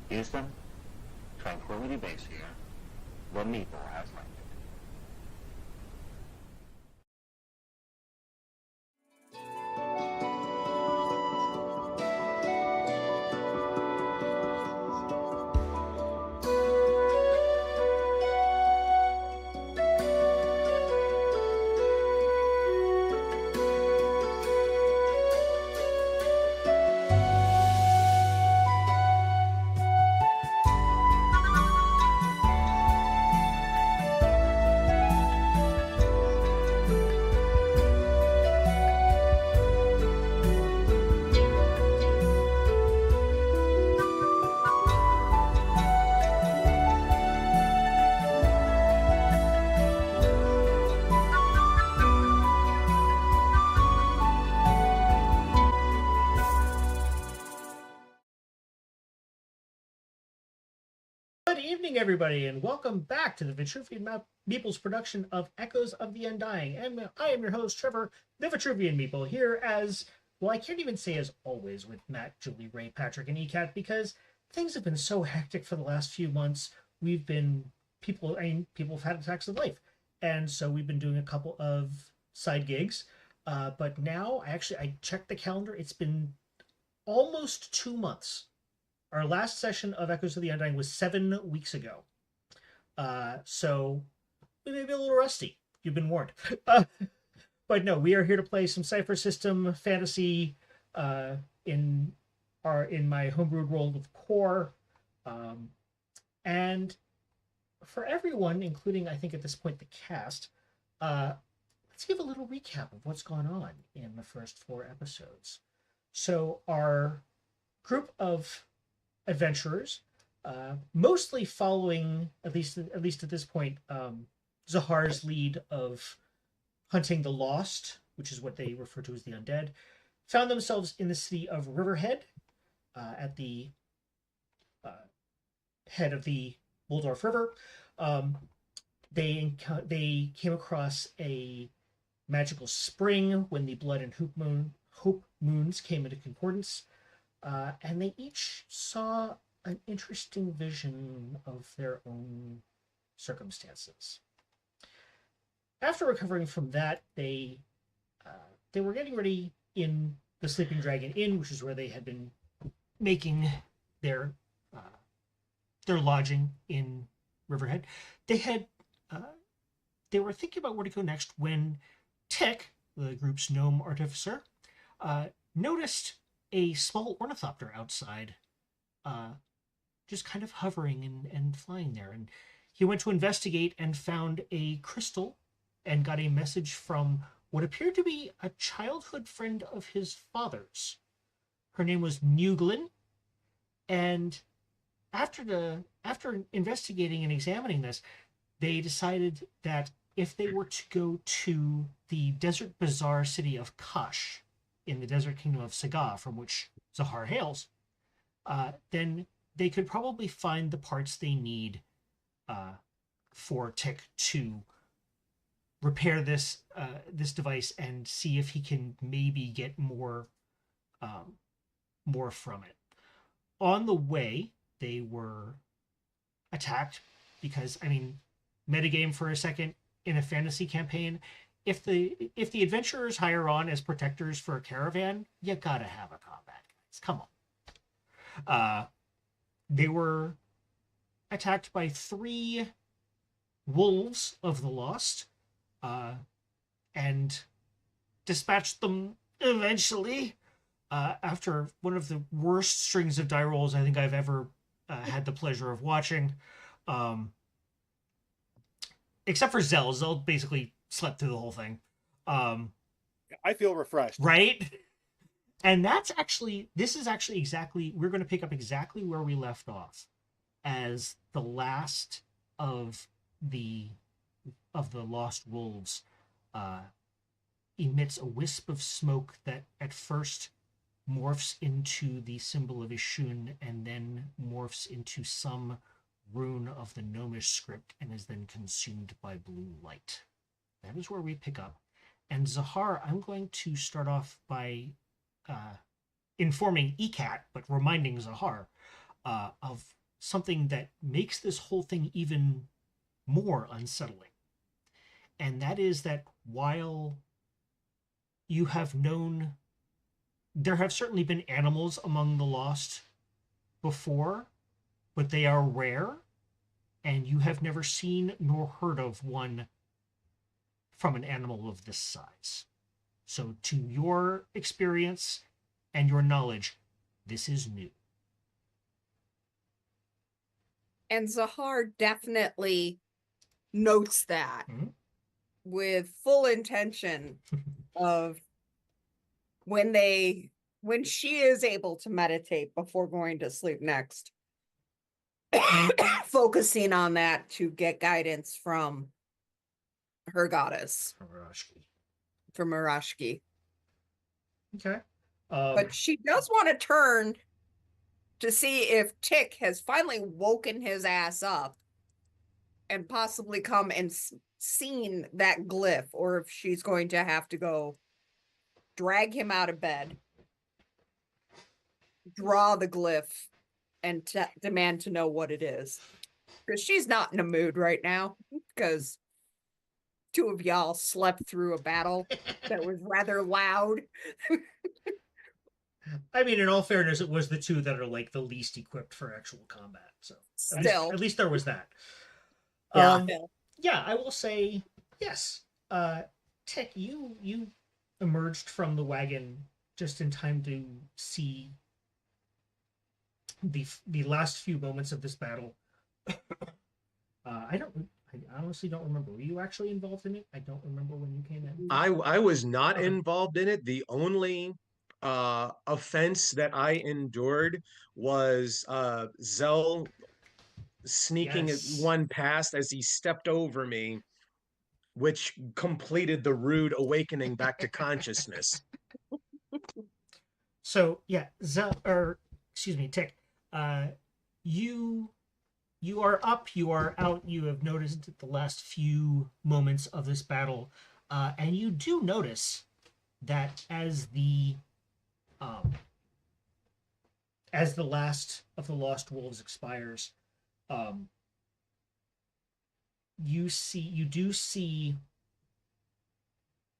Houston, Tranquility Base here. The Meeple has landed. Good evening, everybody, and welcome back to the Vitruvian Meeple's production of Echoes of the Undying. And I am your host, Trevor, the Vitruvian Meeple, here as, well, I can't even say as always with Matt, Julie, Ray, Patrick, and ECAT, because things have been so hectic for the last few months. People have had attacks of life. And so we've been doing a couple of side gigs. But now, I checked the calendar. It's been almost 2 months. Our last session of Echoes of the Undying was 7 weeks ago. So we may be a little rusty. You've been warned. But no, we are here to play some CYPHER system fantasy in my homebrewed world of core. And for everyone, including I think at this point the cast, let's give a little recap of what's gone on in the first 4 episodes. So our group of adventurers, mostly following, at least at this point, Zahar's lead of hunting the lost, which is what they refer to as the undead, found themselves in the city of Riverhede, at the head of the Waldorf River. They came across a magical spring when the blood and hope moons came into concordance. And they each saw an interesting vision of their own circumstances. After recovering from that, they were getting ready in the Sleeping Dragon Inn, which is where they had been making their lodging in Riverhead. They were thinking about where to go next when Tick, the group's gnome artificer, noticed a small ornithopter outside, just kind of hovering and flying there. And he went to investigate and found a crystal and got a message from what appeared to be a childhood friend of his father's. Her name was Nuglin, and after investigating and examining this, they decided that if they were to go to the Desert Bazaar city of Kash, in the desert kingdom of Sagha, from which Zahar hails, then they could probably find the parts they need for Tick to repair this device and see if he can maybe get more from it. On the way, they were attacked because, metagame for a second, in a fantasy campaign, if the adventurers hire on as protectors for a caravan, you gotta have a combat, guys. Come on. They were attacked by 3 wolves of the lost, and dispatched them eventually, after one of the worst strings of die rolls I think I've ever had the pleasure of watching. Except for Zell. Zell basically slept through the whole thing. I feel refreshed. Right? And this is actually exactly, we're going to pick up exactly where we left off, as the last of the lost wolves emits a wisp of smoke that at first morphs into the symbol of Ishun and then morphs into some rune of the gnomish script and is then consumed by blue light. That is where we pick up. And Zahar, I'm going to start off by informing ECAT, but reminding Zahar of something that makes this whole thing even more unsettling. And that is that while you have known, there have certainly been animals among the lost before, but they are rare, and you have never seen nor heard of one from an animal of this size. So, to your experience and your knowledge, this is new. And Zahar definitely notes that Mhm. with full intention of when she is able to meditate before going to sleep next, focusing on that to get guidance from her goddess, from Mirashki. Okay. But she does want to turn to see if Tick has finally woken his ass up and possibly come and seen that glyph, or if she's going to have to go drag him out of bed, draw the glyph, and demand to know what it is. Because she's not in a mood right now, because two of y'all slept through a battle that was rather loud. I mean, in all fairness, it was the two that are like the least equipped for actual combat. So at least there was that. Yeah. Yeah, I will say yes. Tick, you emerged from the wagon just in time to see the last few moments of this battle. I honestly don't remember. Were you actually involved in it? I don't remember when you came in. I was not Okay. involved in it. The only offense that I endured was Zell sneaking Yes. one past as he stepped over me, which completed the rude awakening back to consciousness. So yeah, excuse me, Tick. You are up, you are out. You have noticed the last few moments of this battle, and you do notice that as the last of the Lost Wolves expires, you do see.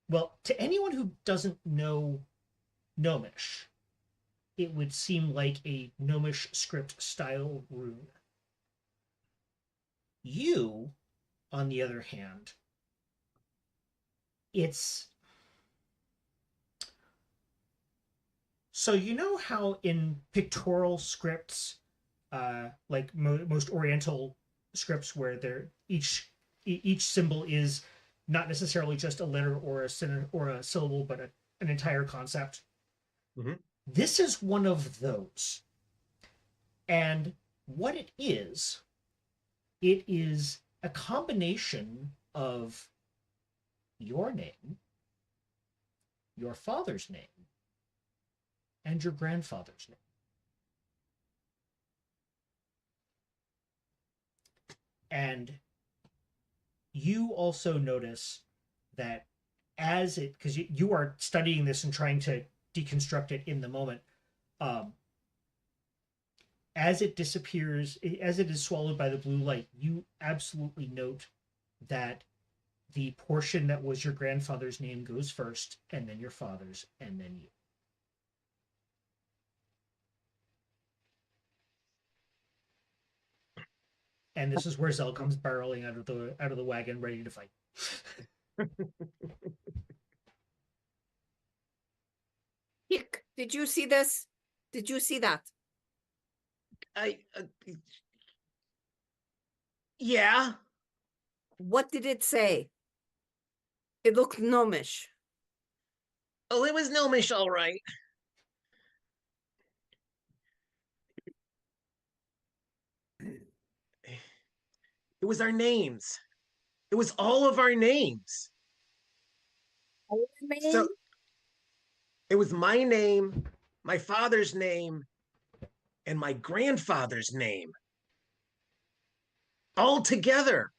Well, to anyone who doesn't know Gnomish, it would seem like a Gnomish script style rune. You, on the other hand, it's so you know how in pictorial scripts, like most Oriental scripts, where each symbol is not necessarily just a letter or a syllable, but an entire concept. Mm-hmm. This is one of those, and what it is a combination of your name, your father's name, and your grandfather's name. And you also notice that because you are studying this and trying to deconstruct it in the moment, as it disappears, as it is swallowed by the blue light, you absolutely note that the portion that was your grandfather's name goes first, and then your father's, and then you. And this is where Zell comes barreling out of the wagon, ready to fight. Hick, did you see this? Did you see that? Yeah. What did it say? It looked gnomish. Oh, it was Gnomish, all right. It was our names. It was all of our names. Our name? So it was my name, my father's name, and my grandfather's name. All together.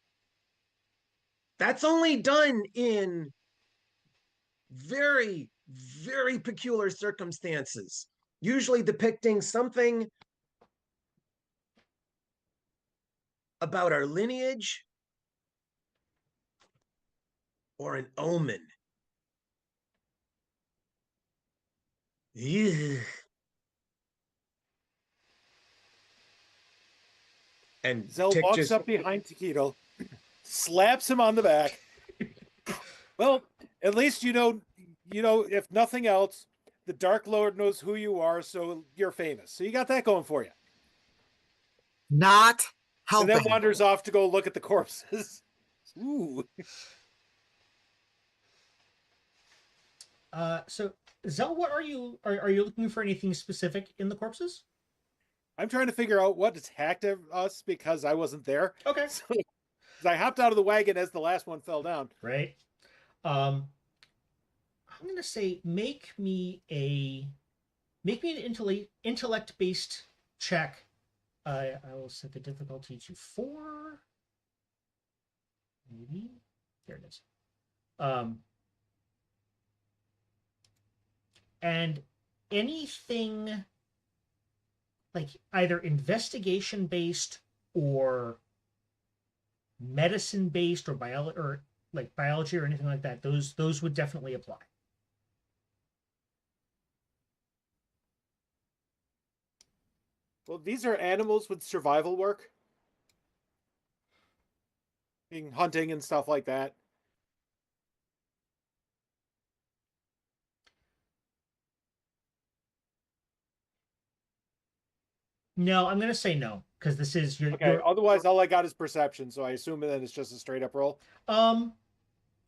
That's only done in very, very peculiar circumstances, usually depicting something about our lineage or an omen? Yeah. And Zell Tick walks just up behind Taquito, slaps him on the back. Well, at least you know, if nothing else, the Dark Lord knows who you are, so you're famous. So you got that going for you. Not And then helping. wanders off to go look at the corpses. Ooh. So Zell, what are you you looking for anything specific in the corpses? I'm trying to figure out what attacked us because I wasn't there. Okay. So, 'cause I hopped out of the wagon as the last one fell down. Right. I'm gonna say make me an intellect based check. I will set the difficulty to 4. Maybe there it is. And anything like either investigation based or medicine based or biology or anything like that, those would definitely apply. Well, these are animals with survival work. Being hunting and stuff like that. No, I'm gonna say no because this is Okay. Otherwise, all I got is perception, so I assume that it's just a straight up roll. no,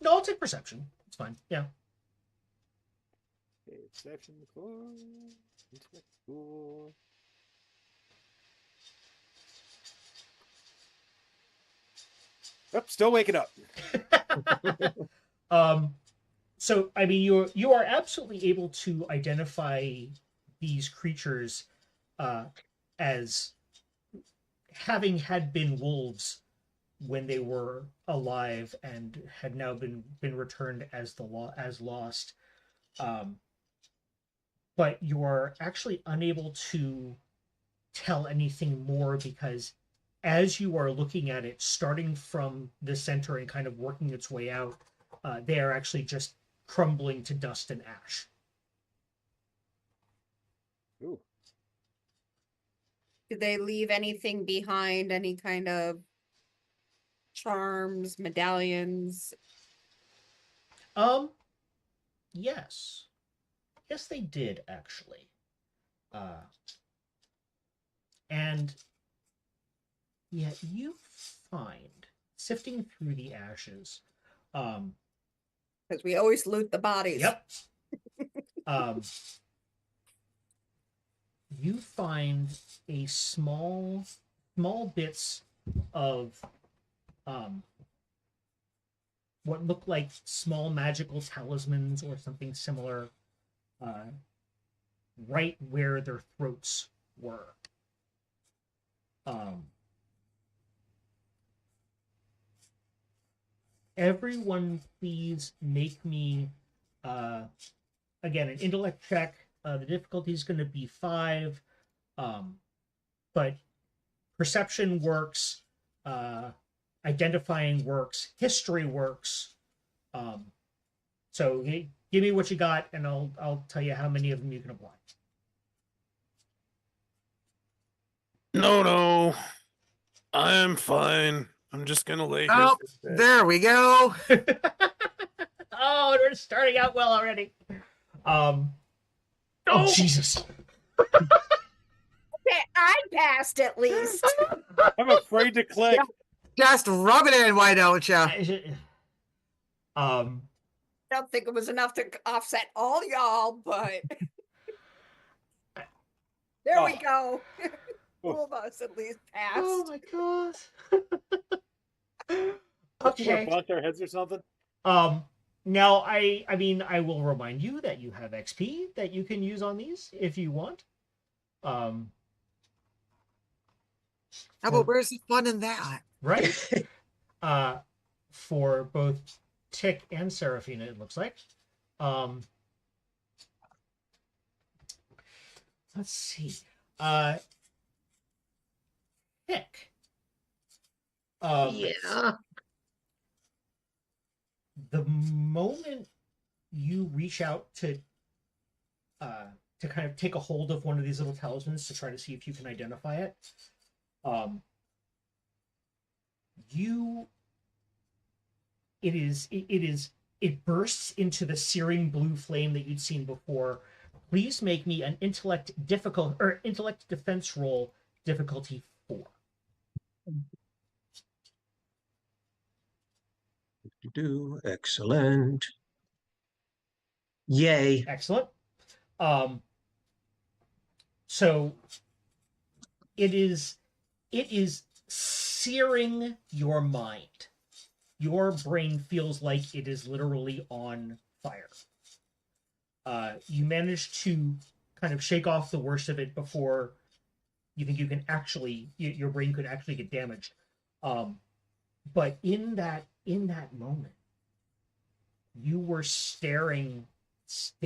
I'll take perception. It's fine. Yeah. Okay, perception 4. Intellect 4. Yep, still waking up. So I mean, you are absolutely able to identify these creatures as having had been wolves when they were alive and had now been returned as lost. But you are actually unable to tell anything more because as you are looking at it, starting from the center and kind of working its way out, they are actually just crumbling to dust and ash. Ooh. Did they leave anything behind? Any kind of charms, medallions? Yes. Yes, they did actually. And yeah, you find sifting through the ashes. Because we always loot the bodies. Yep. You find a small bits of what look like small magical talismans or something similar right where their throats were. Everyone please make me again an intellect check. The difficulty is going to be 5, but perception works, identifying works, history works. So give me what you got, and I'll tell you how many of them you can apply. No, I'm fine. I'm just gonna lay here. Oh, for a bit. there we go. Oh, we're starting out well already. Oh Jesus! Okay, I passed at least. I'm afraid to click. Just rub it in, why don't you? I don't think it was enough to offset all y'all, but there we go. Two of us at least passed. Oh my god. We're Okay. bonk our heads or something. Now I mean I will remind you that you have XP that you can use on these if you want. How about where's the fun in that? Right. For both Tick and Seraphina, it looks like. Let's see. Tick. Yeah. The moment you reach out to kind of take a hold of one of these little talismans to try to see if you can identify it, you it bursts into the searing blue flame that you'd seen before. Please make me an intellect defense roll, difficulty 4. Excellent. Yay. Excellent. So it is searing your mind. Your brain feels like it is literally on fire. You manage to kind of shake off the worst of it before you think you can actually, your brain could actually get damaged. But in that moment, you were staring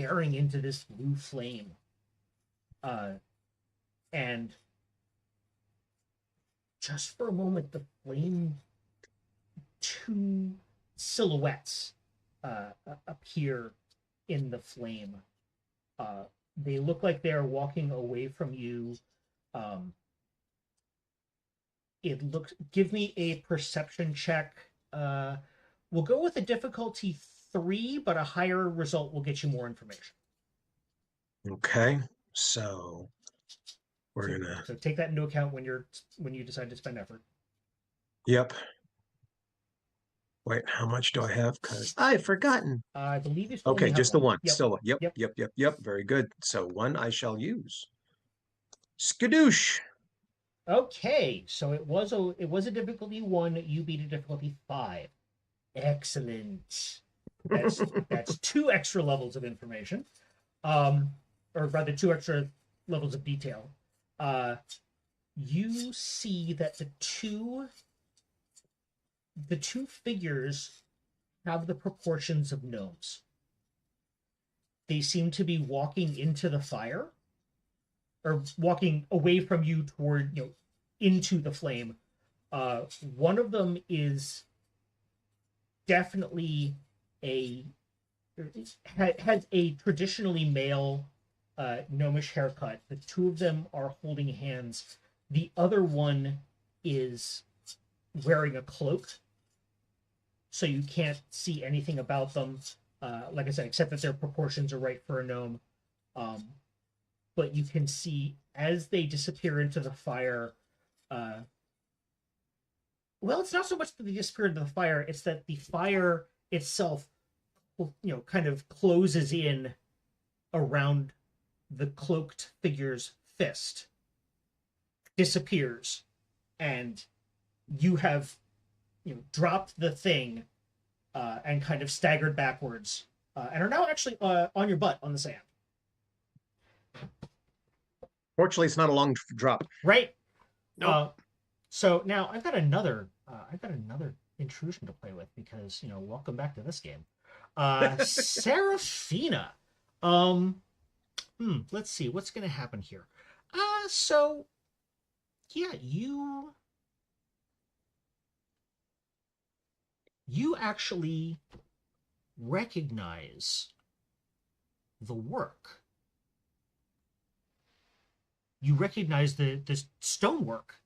into this blue flame, and just for a moment, the flame, 2 silhouettes appear in the flame. They look like they're walking away from you. Give me a perception check. We'll go with a difficulty 3, but a higher result will get you more information. Okay, so we're gonna. So take that into account when you decide to spend effort. Yep. Wait, how much do I have? Because I've forgotten. I believe you still Okay, only have just the one. Yep. Still one. Yep. Very good. So 1 I shall use. Skadoosh. Okay, so it was a difficulty 1. You beat a difficulty 5. Excellent. That's 2 extra levels of information, or rather 2 extra levels of detail. You see that the two figures have the proportions of gnomes. They seem to be walking into the fire, or walking away from you toward, into the flame. One of them is definitely has a traditionally male gnomish haircut. The 2 of them are holding hands. The other one is wearing a cloak, so you can't see anything about them, like I said, except that their proportions are right for a gnome. But you can see as they disappear into the fire. Well, it's not so much that they disappear into the fire; it's that the fire itself, kind of closes in around the cloaked figure's fist, disappears, and you have, dropped the thing, and kind of staggered backwards, and are now actually on your butt on the sand. Fortunately, it's not a long drop. Right. Nope. So now I've got another intrusion to play with because, welcome back to this game. Serafina. Let's see what's going to happen here. So yeah, you actually recognize the work. You recognize the stonework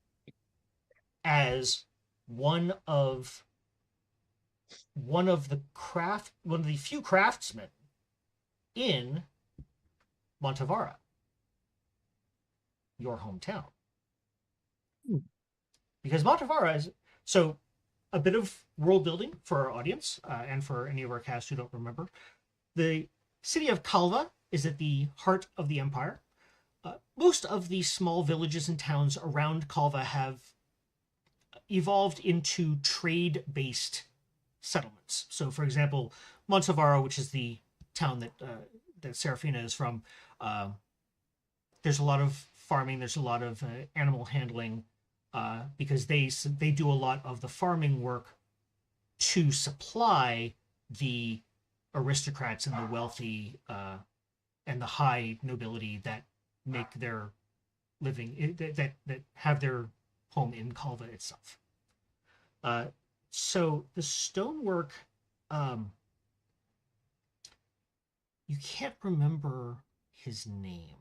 as one of the few craftsmen in Montevara, your hometown. Because Montevara is a bit of world building for our audience, and for any of our cast who don't remember. The city of Calva is at the heart of the empire. Most of the small villages and towns around Calva have evolved into trade-based settlements. So, for example, Montevara, which is the town that Serafina is from, there's a lot of farming, there's a lot of animal handling, because they do a lot of the farming work to supply the aristocrats and the wealthy and the high nobility that make their living, that have their home in Calva itself. So the stonework, you can't remember his name,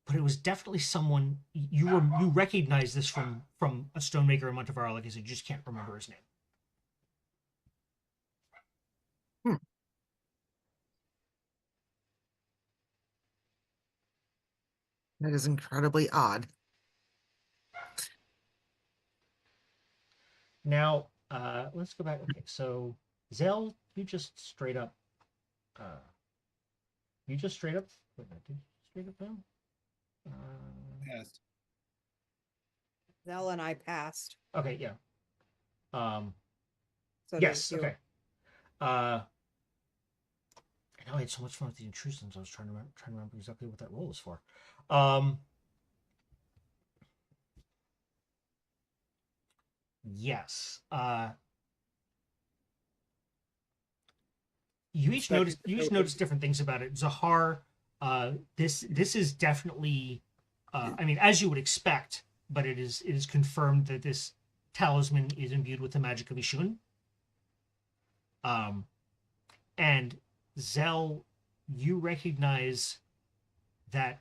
but it was definitely someone you recognize this from a stonemaker in Montevarro. Like I said, you just can't remember his name. That is incredibly odd. Now, let's go back. Okay, so Zell, you just straight up, wait, did you straight up now? Yes. Zell and I passed. Okay, yeah. So Yes, did you. okay. I know I had so much fun with the intrusions. I was trying to remember exactly what that roll was for. Yes. You each notice different things about it. Zahar, this is definitely, I mean, as you would expect, but it is confirmed that this talisman is imbued with the magic of Ishun. And Zell, you recognize that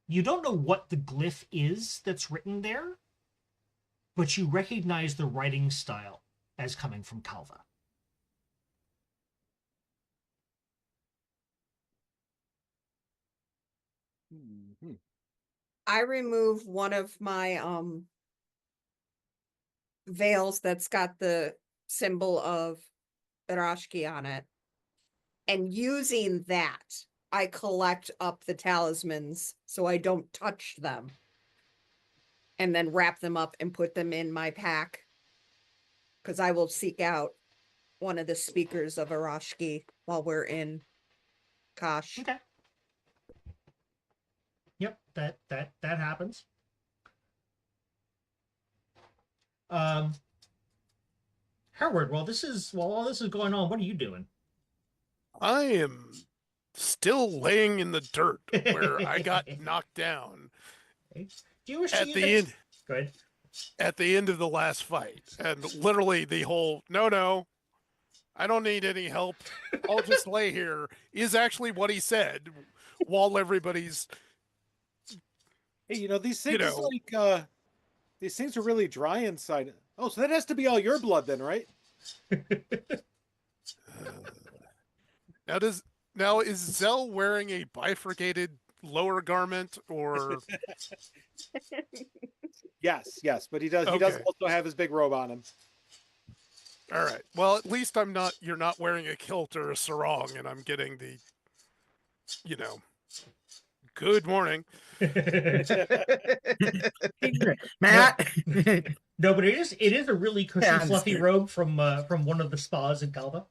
you don't know what the glyph is that's written there, but you recognize the writing style as coming from Calva. Mhm. I remove one of my veils that's got the symbol of Irashki on it. And using that, I collect up the talismans so I don't touch them. And then wrap them up and put them in my pack. Because I will seek out one of the speakers of Irashki while we're in Kash. Okay. Yep, that happens. Howard, while all this is going on, what are you doing? I am still laying in the dirt where I got knocked down Do you wish to at use the end. Go ahead. At the end of the last fight, and literally the whole no, I don't need any help. I'll just lay here is actually what he said, while everybody's Hey, these things these things are really dry inside. Oh, so that has to be all your blood then, right? now is Zell wearing a bifurcated lower garment or Yes, but he does Okay. also have his big robe on him. all right? Well, at least you're not wearing a kilt or a sarong, and I'm getting the good morning. Matt. No, but it is a really cushy, Yeah, I'm fluffy scared. robe from one of the spas in Calva.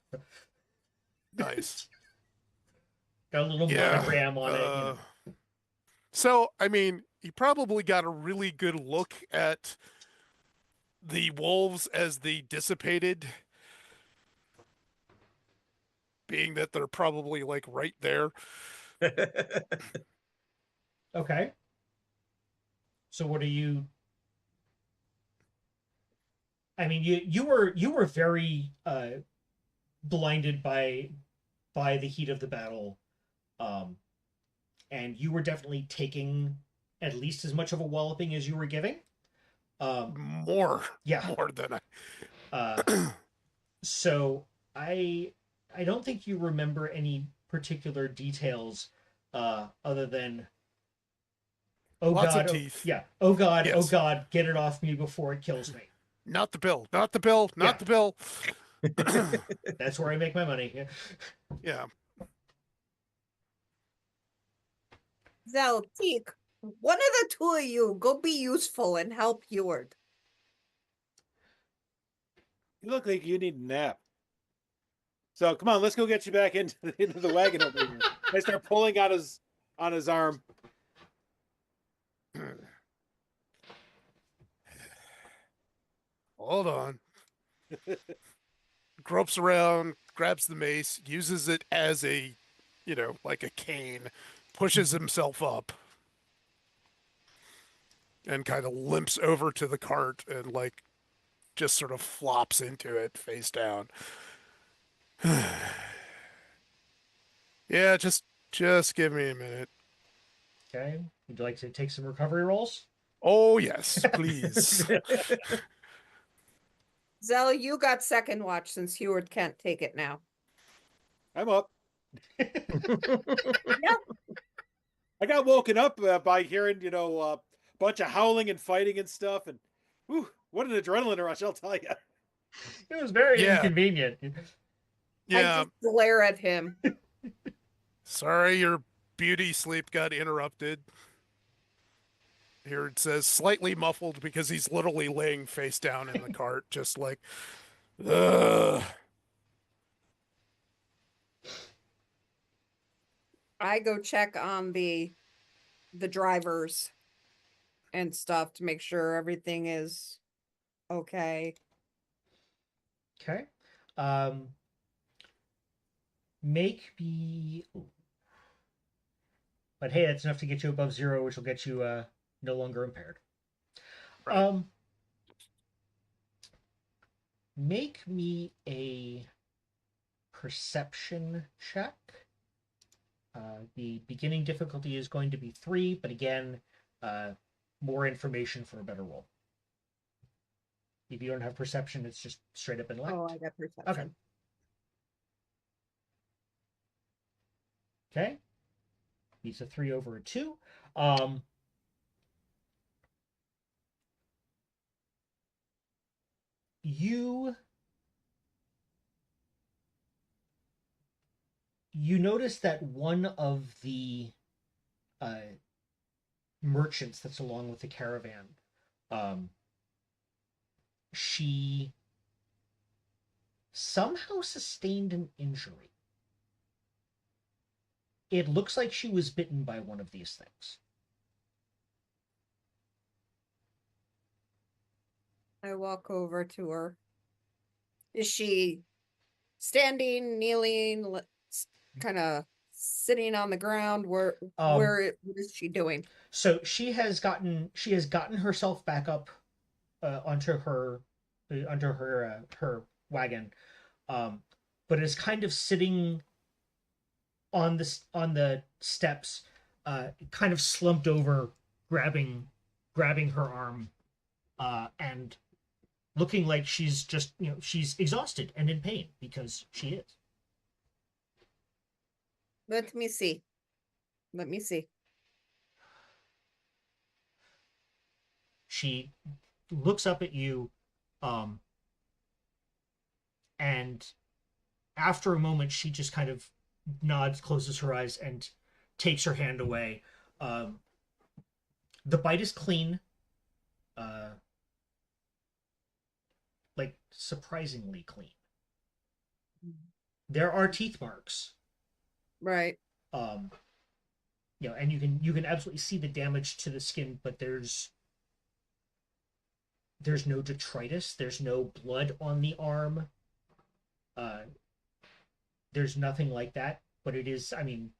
Nice. Got a little monogram on it. So, I mean, you probably got a really good look at the wolves as they dissipated, being that they're probably like right there. Okay. So what are you? I mean, you were very blinded by the heat of the battle, and you were definitely taking at least as much of a walloping as you were giving. More than I. So I don't think you remember any particular details other than Lots God, of teeth. yeah. Oh God, Yes. oh God, get it off me before it kills me. Not the bill. Not the bill. Not the bill. That's where I make my money. Yeah. Zell, Teak, one of the two of you go be useful and help Heward. You look like you need a nap. So come on, let's go get you back into the wagon over here. I start pulling on his arm. Hold on. Gropes around, grabs the mace, uses it as a, like a cane, pushes himself up. and kind of limps over to the cart and like just sort of flops into it face down. Yeah, just give me a minute. Okay. Would you like to take some recovery rolls? Oh yes, please. Zell, you got second watch since Heward can't take it now. I'm up. Yeah. I got woken up by hearing, a bunch of howling and fighting and stuff. And whew, what an adrenaline rush, I'll tell you. It was very Yeah. inconvenient. I Yeah, just glare at him. sorry your beauty sleep got interrupted. Here it says slightly muffled because he's literally laying face down in the cart, just like, ugh. I go check on the drivers and stuff to make sure everything is okay. Okay. Make me. Ooh. But hey, that's enough to get you above 0, which will get you no longer impaired. Right. Make me a perception check. The beginning difficulty is going to be 3, but again, more information for a better roll. If you don't have perception, it's just straight up intellect. Oh, I got perception. Okay. Beats a 3 over a 2. You notice that one of the merchants that's along with the caravan, she somehow sustained an injury. It looks like she was bitten by one of these things. I walk over to her. Is she standing, kneeling, kind of sitting on the ground? What is she doing? So she has gotten herself back up onto her wagon, but is kind of sitting on the steps, kind of slumped over, grabbing her arm, and looking like she's just she's exhausted and in pain, because she is. Let me see. She looks up at you, and after a moment, she just kind of nods, closes her eyes, and takes her hand away. The bite is clean, like surprisingly clean. There are teeth marks, Right. and you can absolutely see the damage to the skin, but there's no detritus, there's no blood on the arm, there's nothing like that. But it is, I mean,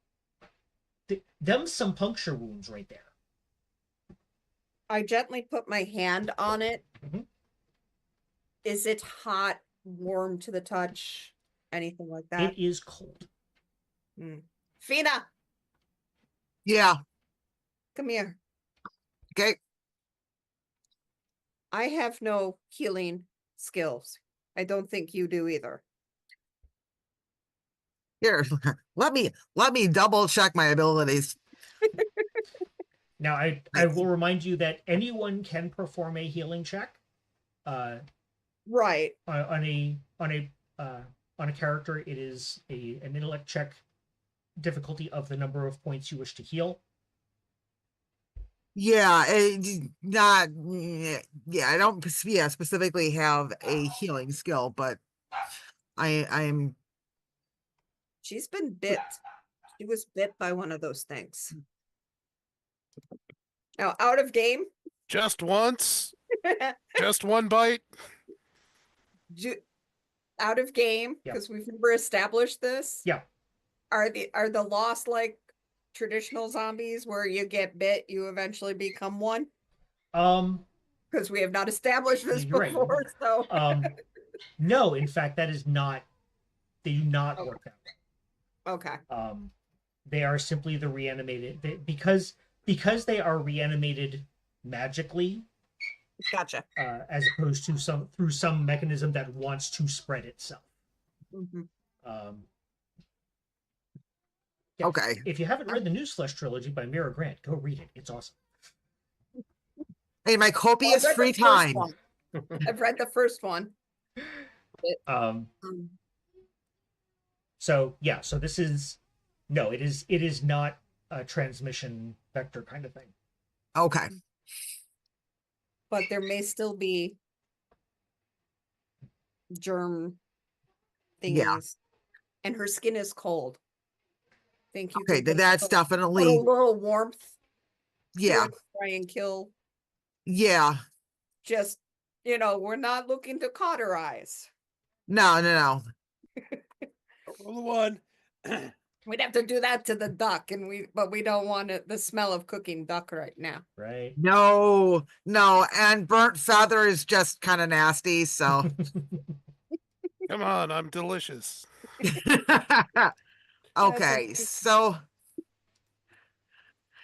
them's some puncture wounds right there. I gently put my hand on it. Mhm. Is it hot, warm to the touch, anything like that? It is cold. Fina, Yeah. come here. Okay. I have no healing skills. I don't think you do either. Here, let me double check my abilities. Now, I will remind you that anyone can perform a healing check. Right. On a character, it is an intellect check difficulty of the number of points you wish to heal. Yeah, not. Yeah, I don't. Yeah, specifically have a healing skill, but I am. She's been bit. She was bit by one of those things. Now, out of game. Just once, just one bite. Out of game, because we've never established this. Yeah. Are the lost like traditional zombies where you get bit, you eventually become one? Because we have not established this You're right. before, so No, in fact, that is not. They do not work that way. okay. They are simply the reanimated because they are reanimated magically, Gotcha. as opposed to through some mechanism that wants to spread itself. Mhm. Yeah. Okay. If you haven't read the Newsflesh trilogy by Mira Grant, go read it. It's awesome. Hey, my copious I've read free the first time. one. I've read the first one. Um, Um, so yeah, so this is no, it is not a transmission vector kind of thing. Okay. but there may still be germ thingies. Yeah. And her skin is cold. Think you Okay, can put that's a definitely, little warmth to yeah, it, try and kill. yeah. Just, we're not looking to cauterize. No, no, no. Roll a one. We'd have to do that to the duck, but we don't want the smell of cooking duck right now. Right. No, no, and burnt feather is just kind of nasty, so. Come on, I'm delicious. Okay, so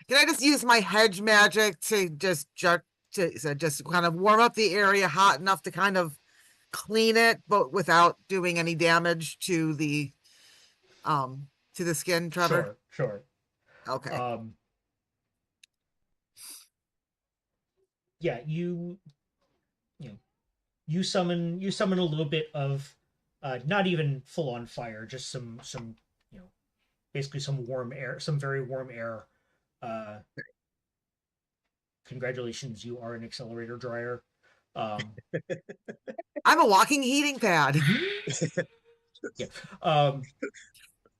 can I just use my hedge magic to just kind of warm up the area hot enough to kind of clean it, but without doing any damage to the skin, Trevor? Sure. Okay. Yeah, you summon a little bit of not even full on fire, just some basically some warm air, some very warm air. Congratulations, you are an accelerator dryer. I'm a walking heating pad. Yeah.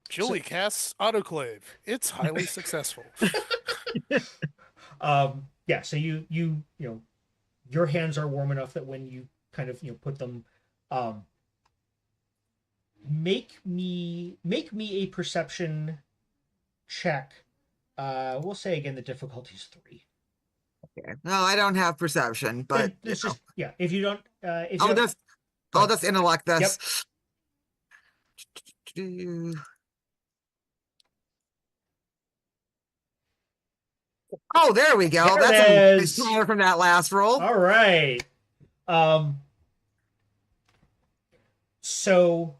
Julie casts autoclave. It's highly successful. Yeah, so you your hands are warm enough that when you kind of put them, make me a perception check. We'll say again the difficulty is 3. Okay. No, I don't have perception, but It's just yeah. If you don't, if I'll you just intellect this. Oh, there we go. There That's it a is. smaller from that last roll. All right. So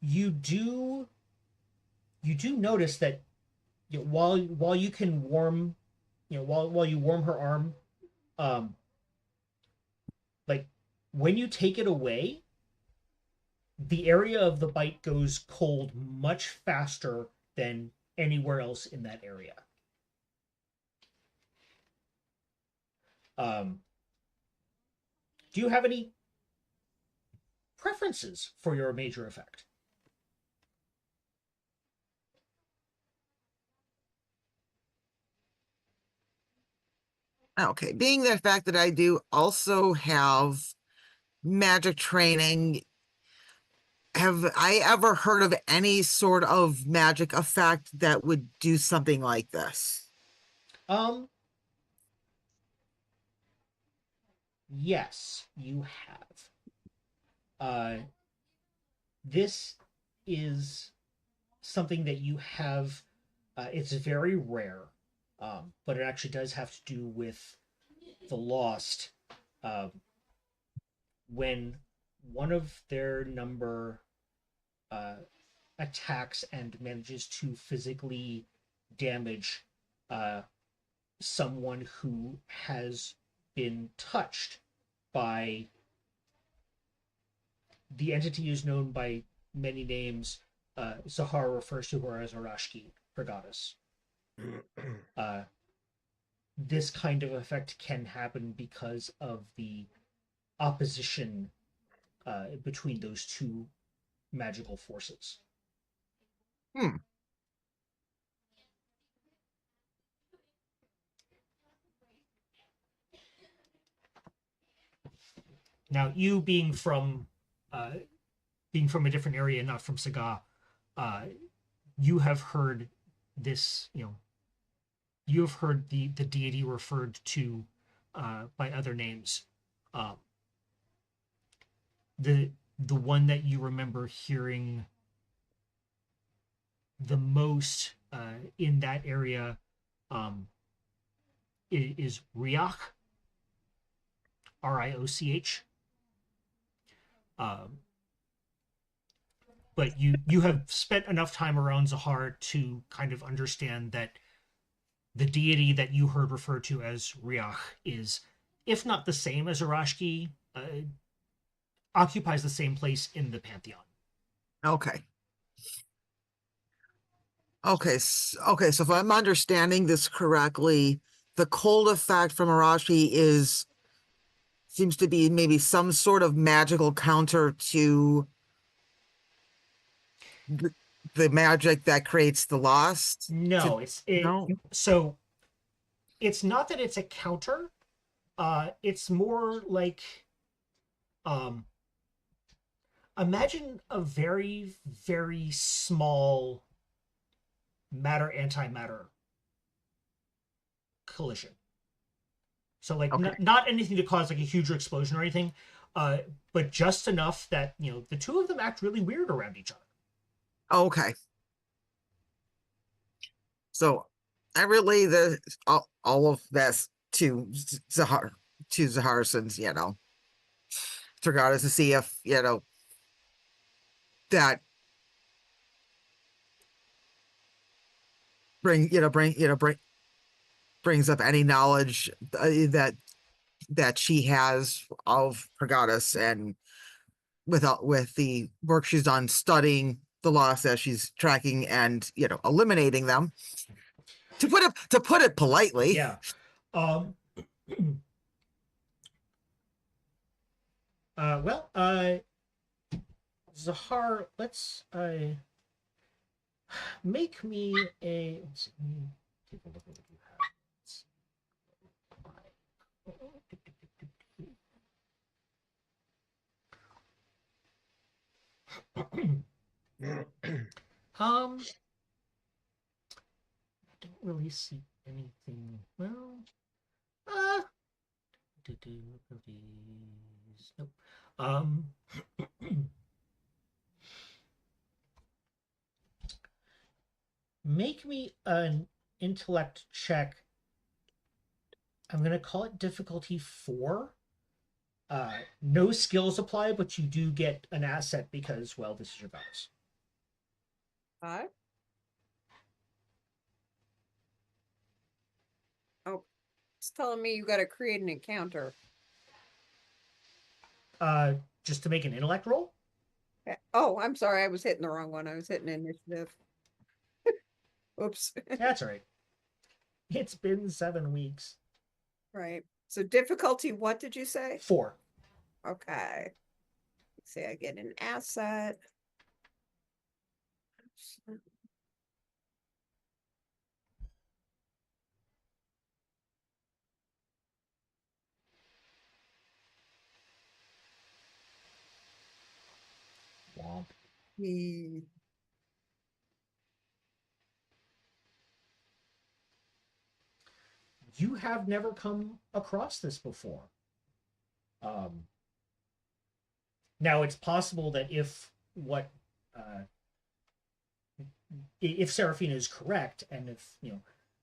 you do notice that while you can warm, while you warm her arm, like when you take it away, the area of the bite goes cold much faster than anywhere else in that area. Do you have any preferences for your major effect? Okay, being the fact that I do also have magic training, have I ever heard of any sort of magic effect that would do something like this? Yes, you have. This is something that you have. It's very rare, but it actually does have to do with the Lost. When one of their number attacks and manages to physically damage someone who has been touched by the entity is known by many names. Zahar refers to her as Arashki, her goddess. This kind of effect can happen because of the opposition between those two magical forces. Now, you being from a different area, not from Sagha, you have heard this, you have heard the deity referred to by other names. Um, the one that you remember hearing the most in that area is Riach, Rioch. Um, but you have spent enough time around Zahar to kind of understand that the deity that you heard referred to as Riach is, if not the same as Arashki, occupies the same place in the pantheon. Okay. Okay. Okay. So if I'm understanding this correctly, the cold effect from Arashi seems to be maybe some sort of magical counter to the magic that creates the lost. No, no. So it's not that it's a counter. It's more like imagine a very, very small matter antimatter collision. So like Okay. not anything to cause like a huge explosion or anything, but just enough that the two of them act really weird around each other. Okay. So I relay all of this to Zahar, since regardless to see if that brings up any knowledge that she has of her goddess, and with the work she's done studying the lost as she's tracking and eliminating them, to put it politely. Yeah. Well, Zahar, let's make me a. Let's see, let me take a look at what you have. I don't really see anything. Well, nope. Make me an intellect check. I'm going to call it difficulty 4. No skills apply, but you do get an asset because, well, this is your goddess. 5. Oh, it's telling me you got to create an encounter. Just to make an intellect roll? Oh, I'm sorry. I was hitting the wrong one. I was hitting initiative. Oops. That's all right. It's been 7 weeks. Right. So difficulty, what did you say? 4. Okay. Let's see, I get an asset. Womp. You have never come across this before. Now it's possible that if Seraphina is correct, and if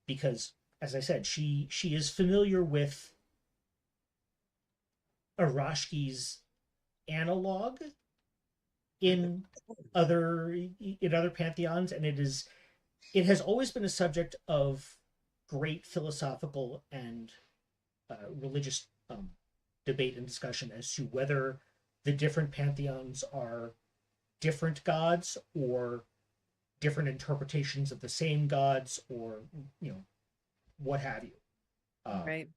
because as I said, she is familiar with Arashki's analog in other pantheons, and it has always been a subject of great philosophical and religious debate and discussion as to whether the different pantheons are different gods or different interpretations of the same gods, or what have you. Right.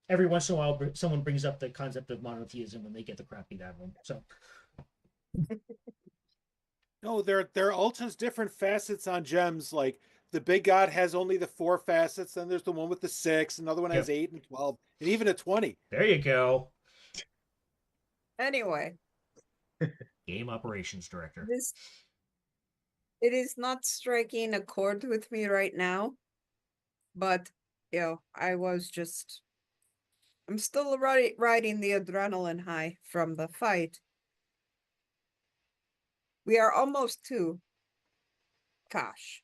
Every once in a while, someone brings up the concept of monotheism and they get the crap beat out of them. So. No, there are Alta's different facets on gems. Like the big god has only the 4 facets, then there's the one with the 6, another one has 8 and 12, and even a 20. There you go. Anyway. Game operations director. It is not striking a chord with me right now, but I'm still riding the adrenaline high from the fight. We are almost to Kash.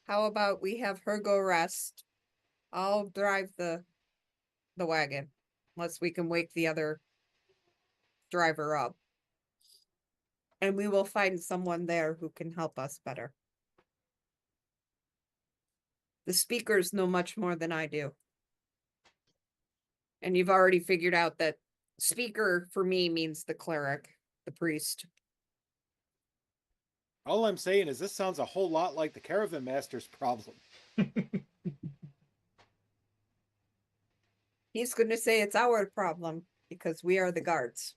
How about we have her go rest? I'll drive the wagon, unless we can wake the other driver up. And we will find someone there who can help us better. The speakers know much more than I do. And you've already figured out that speaker for me means the cleric, the priest. All I'm saying is this sounds a whole lot like the Caravan Master's problem. He's going to say it's our problem because we are the guards.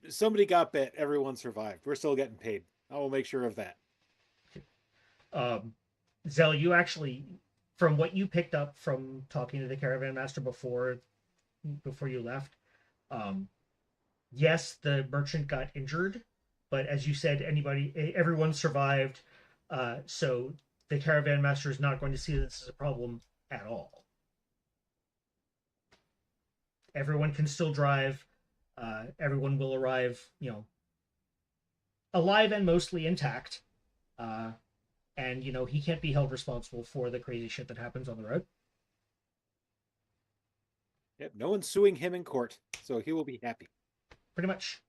Somebody got bit. Everyone survived. We're still getting paid. I will make sure of that. Zell, you actually, from what you picked up from talking to the caravan master before you left, yes, the merchant got injured, but as you said, everyone survived. So the caravan master is not going to see this as a problem at all. Everyone can still drive. Everyone will arrive, alive and mostly intact. And, he can't be held responsible for the crazy shit that happens on the road. Yep, no one's suing him in court, so he will be happy. Pretty much.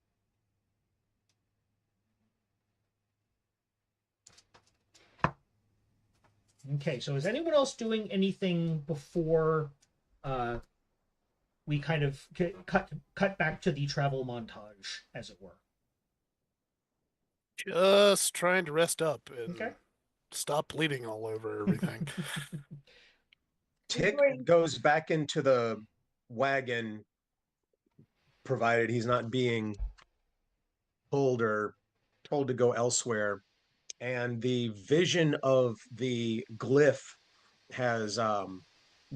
Okay, so is anyone else doing anything before we kind of cut back to the travel montage, as it were? Just trying to rest up and Okay. stop bleeding all over everything. Tick goes back into the wagon, provided he's not being pulled or told to go elsewhere. And the vision of the glyph has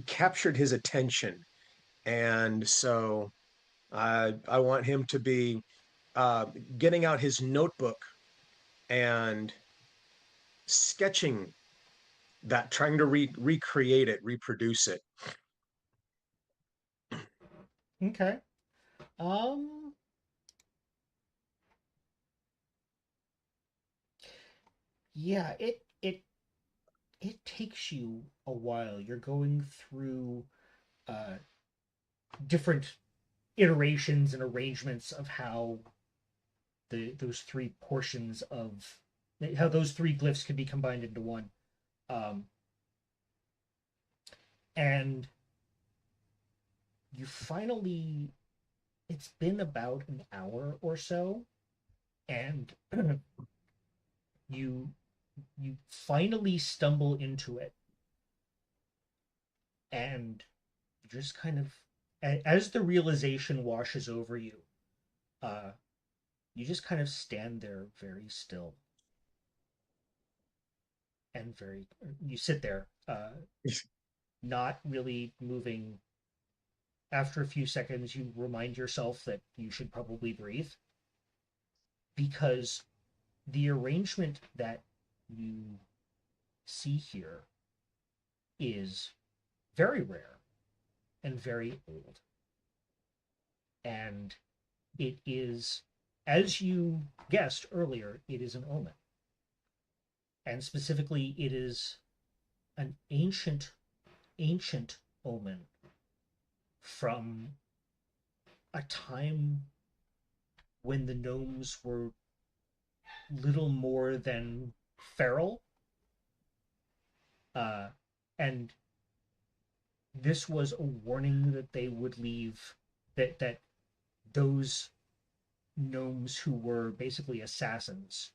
captured his attention. And so I want him to be getting out his notebook and sketching that, trying to recreate it, reproduce it. Okay. Yeah, it takes you a while. You're going through different iterations and arrangements of how those three portions of how those three glyphs can be combined into one. And you finally, it's been about an hour or so, and you finally stumble into it, and you just kind of, as the realization washes over you, you just kind of stand there very still, and you sit there, not really moving. After a few seconds, you remind yourself that you should probably breathe, because the arrangement that you see here is very rare and very old. And it is, as you guessed earlier, it is an omen. And specifically, it is an ancient omen from a time when the gnomes were little more than feral. And this was a warning that they would leave, that those gnomes who were basically assassins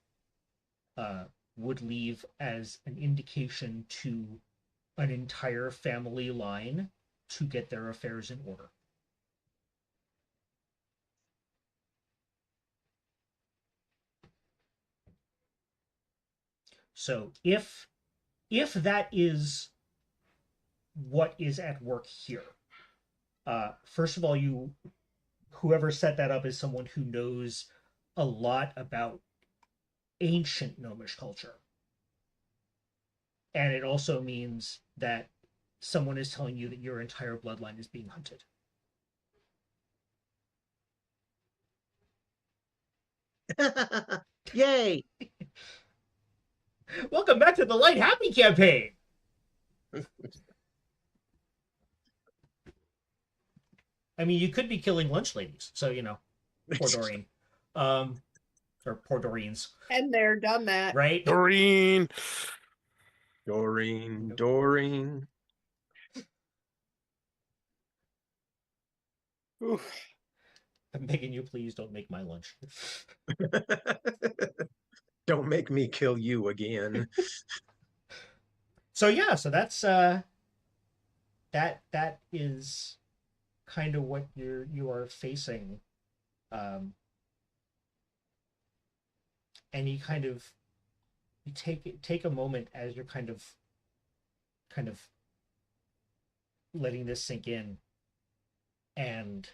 would leave as an indication to an entire family line to get their affairs in order. So if that is what is at work here, first of all, whoever set that up is someone who knows a lot about ancient gnomish culture. And it also means that someone is telling you that your entire bloodline is being hunted. Yay! Welcome back to the Light Happy campaign. I mean, you could be killing lunch ladies, so you know, poor Doreen, or poor Doreens, And they're done that. right? Doreen. Doreen. Oof. I'm begging you, please don't make my lunch. Don't make me kill you again. So yeah, so that's that is kind of what you are facing, and you kind of you take a moment as you're kind of letting this sink in, and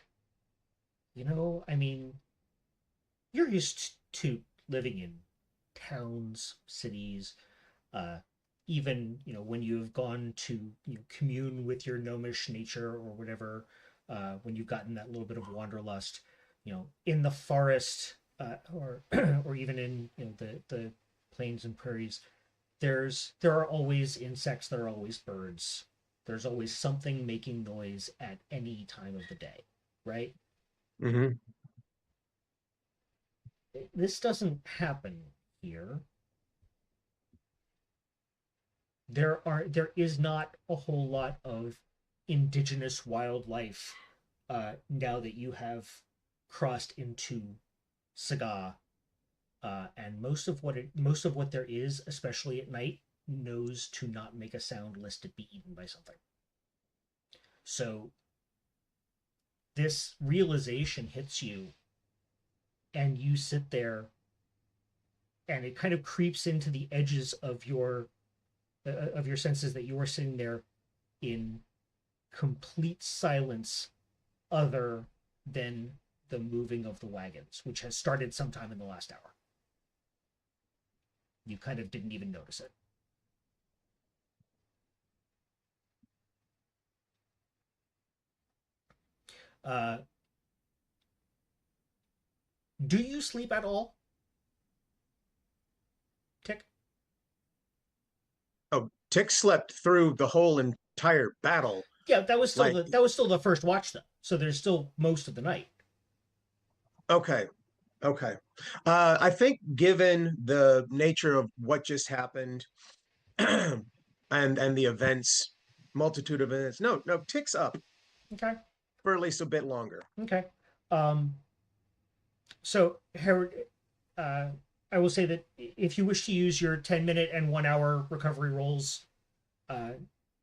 you know, I mean, you're used to living in towns, cities, even, you know, when you've gone to, you know, commune with your gnomish nature or whatever, when you've gotten that little bit of wanderlust, you know, in the forest, or or even in, you know, the plains and prairies, there are always insects, there are always birds, there's always something making noise at any time of the day, right? Mm-hmm. This doesn't happen here. There is not a whole lot of indigenous wildlife, now that you have crossed into Sagha, and most of what there is, especially at night, knows to not make a sound lest it be eaten by something. So this realization hits you, and you sit there, and it kind of creeps into the edges of your senses that you are sitting there in complete silence, other than the moving of the wagons, which has started sometime in the last hour. You kind of didn't even notice it. Do you sleep at all, Tick? Oh, Tick slept through the whole entire battle. Yeah, that was still Like- that was still the first watch, though. So there's still most of the night. Okay. Okay. I think given the nature of what just happened and the events, multitude of events, no, Tick's up Okay. for at least a bit longer. Okay. So, Harold, I will say that if you wish to use your 10-minute and 1 hour recovery rolls,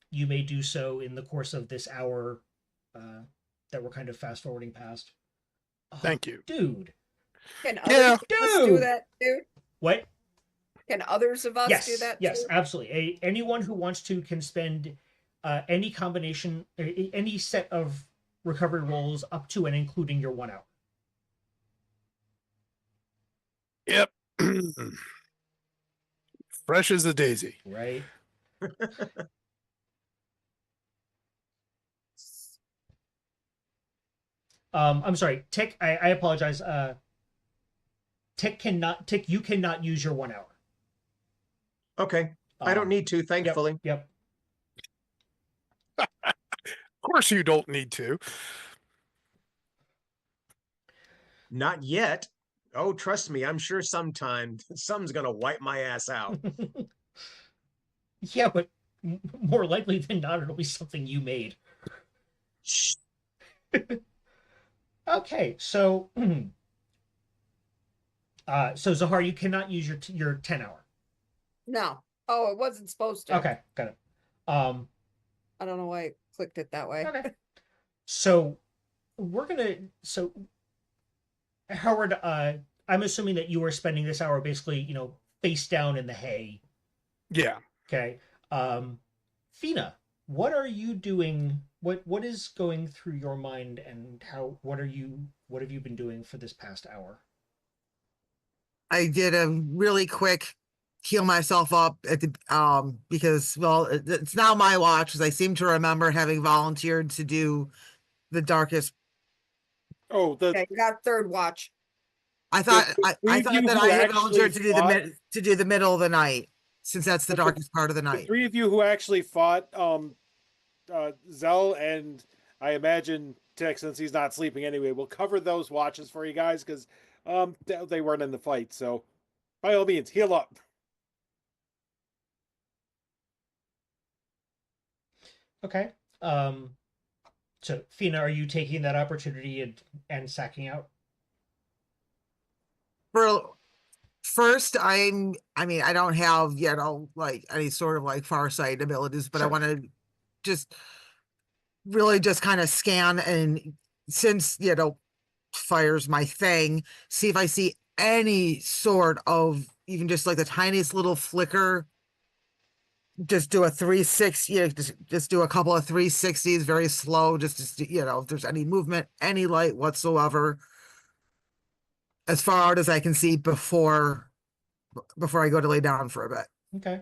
you may do so in the course of this hour, that we're kind of fast forwarding past. Oh, Thank you. Dude. Can Yeah. others of us do that too? What? Can others of us do that yes, too? absolutely. Anyone who wants to can spend any combination, any set of recovery rolls up to and including your 1 hour. Yep. Fresh as a daisy. Right. I'm sorry, Tick. I apologize. Tick, you cannot use your 1 hour. Okay. I don't need to, thankfully. Yep. Of course you don't need to. Not yet. Oh, trust me, I'm sure sometime something's gonna wipe my ass out. Yeah, but more likely than not, it'll be something you made. Shh. Okay, so so Zahar, you cannot use your 10 hour. No. Oh, it wasn't supposed to. Okay, got it. I don't know why I clicked it that way. Okay. So Howard, I'm assuming that you are spending this hour basically, you know, face down in the hay. Yeah. Okay. Fina, what are you doing? What is going through your mind, and what have you been doing for this past hour? I did a really quick heal myself up at the because it's now my watch, because I seem to remember having volunteered to do the darkest. Oh, Yeah, you got third watch. I thought the three I of thought you that who I had actually volunteered to do fought, the middle of the night, since that's the but darkest part of the the night. three of you who actually fought Zell and I imagine Tick, since he's not sleeping anyway, we'll cover those watches for you guys because they weren't in the fight. So by all means, heal up. Okay. So Fina, are you taking that opportunity and sacking out? For first, I mean, I don't have like any sort of like far sight abilities, but I Sure. want to just really just kind of scan, and since fire's my thing, see if I see any sort of even just like the tiniest little flicker. Just do a 360, just do a couple of 360s very slow, just to, if there's any movement, any light whatsoever, as far out as I can see before I go to lay down for a bit. Okay.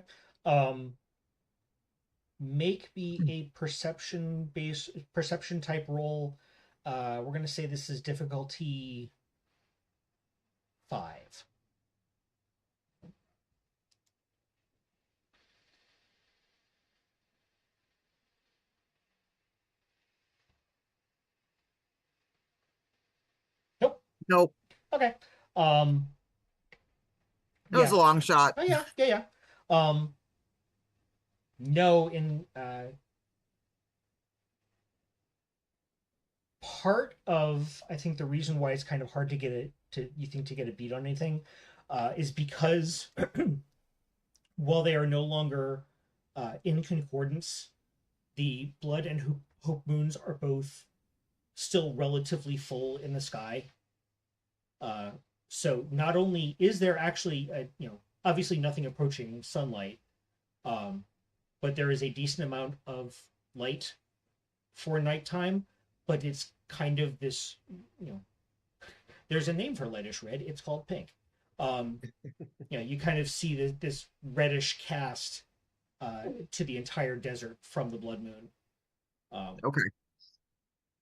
Make me a perception type roll. We're gonna say this is difficulty 5. Nope. Nope. Okay. It was Yeah. a long shot. Oh yeah. No, in part of I think the reason why it's kind of hard to get a beat on anything is because while they are no longer in concordance, the blood and hope moons are both still relatively full in the sky. So not only is there actually obviously nothing approaching sunlight, but there is a decent amount of light for nighttime, but it's kind of this, there's a name for lightish red. It's called pink. You kind of see this reddish cast to the entire desert from the blood moon. Okay.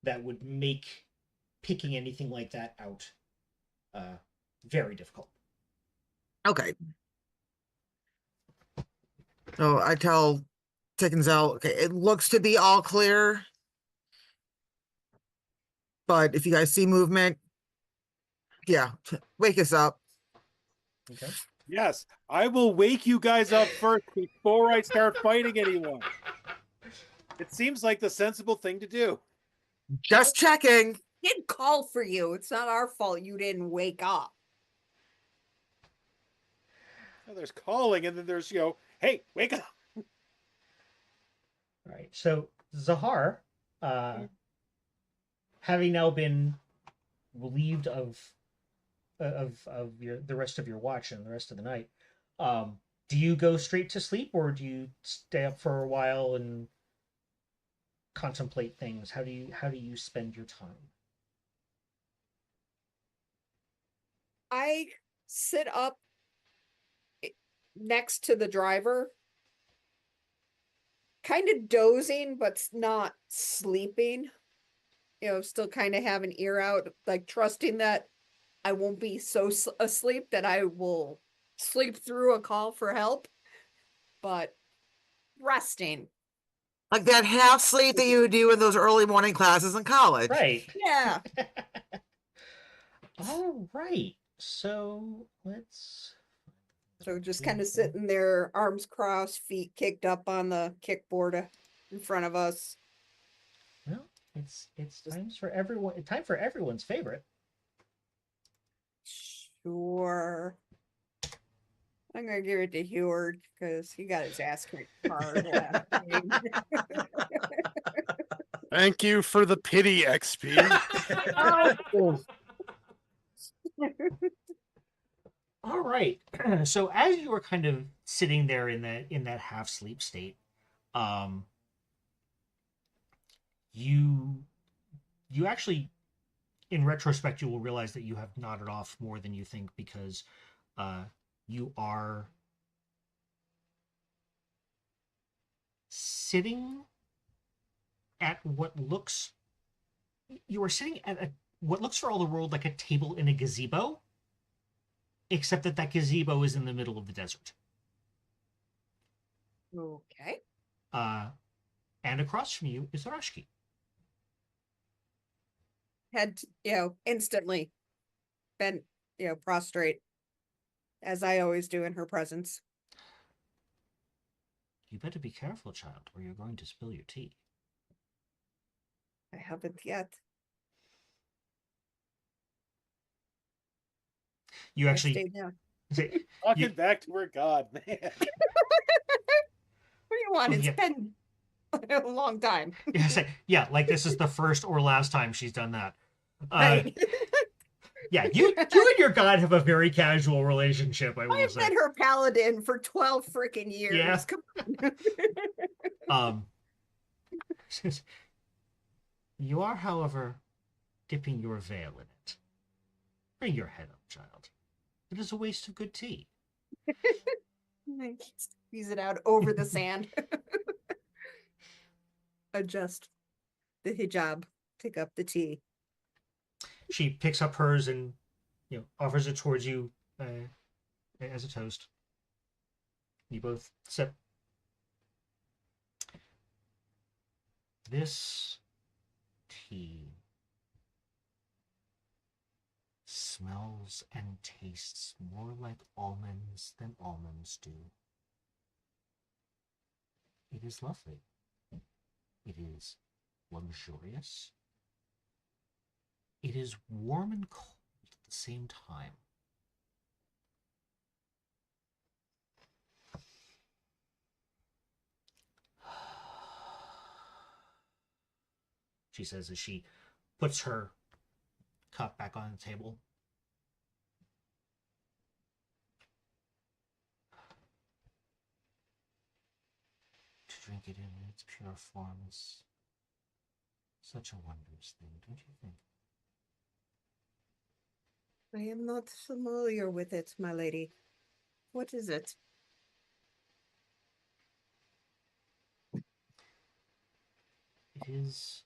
That would make picking anything like that out very difficult. Okay. So I tell Tick and Zell, okay, it looks to be all clear, but if you guys see movement, wake us up. Okay. Yes, I will wake you guys up first before I start fighting anyone. It seems like the sensible thing to do. Just checking. Did call for you. It's not our fault you didn't wake up. Well, there's calling, and then there's, hey, wake up. All right. So Zahar, having now been relieved of the rest of your watch and the rest of the night, do you go straight to sleep, or do you stay up for a while and contemplate things? How do you spend your time? I sit up next to the driver, kind of dozing, but not sleeping. Still kind of have an ear out, like trusting that I won't be so asleep that I will sleep through a call for help, but resting. Like that half sleep that you would do in those early morning classes in college. Right. Yeah. All right. So let's. So just kind of sitting there, arms crossed, feet kicked up on the kickboard in front of us. Well, it's time for everyone's favorite. Sure. I'm gonna give it to Heward because he got his ass kicked hard last game. Thank you for the pity XP. All right. So as you were kind of sitting there in that half sleep state, you actually, in retrospect, you will realize that you have nodded off more than you think, because You are sitting at what looks you are sitting at what looks for all the world like a table in a gazebo, except that gazebo is in the middle of the desert. Okay. And across from you is Arashki. Head, instantly bent, prostrate, as I always do in her presence. You better be careful, child, or you're going to spill your tea. I haven't yet. You I actually stayed down. Talking back to her god, man. What do you want? Oh, It's yeah. been a long time. Yeah, like this is the first or last time she's done that. Right. Yeah, you and your god have a very casual relationship, I will I've say. been her paladin for 12 freaking years. Yeah. Come on. You are, however, dipping your veil in it. Bring your head up, child. It is a waste of good tea. I squeeze it out over the sand. Adjust the hijab. Pick up the tea. She picks up hers and offers it towards you as a toast. You both sip. This tea smells and tastes more like almonds than almonds do. It is lovely. It is luxurious. It is warm and cold at the same time. She says as she puts her cup back on the table. To drink it in its pure form is such a wondrous thing, don't you think? I am not familiar with it, my lady. What is it? It is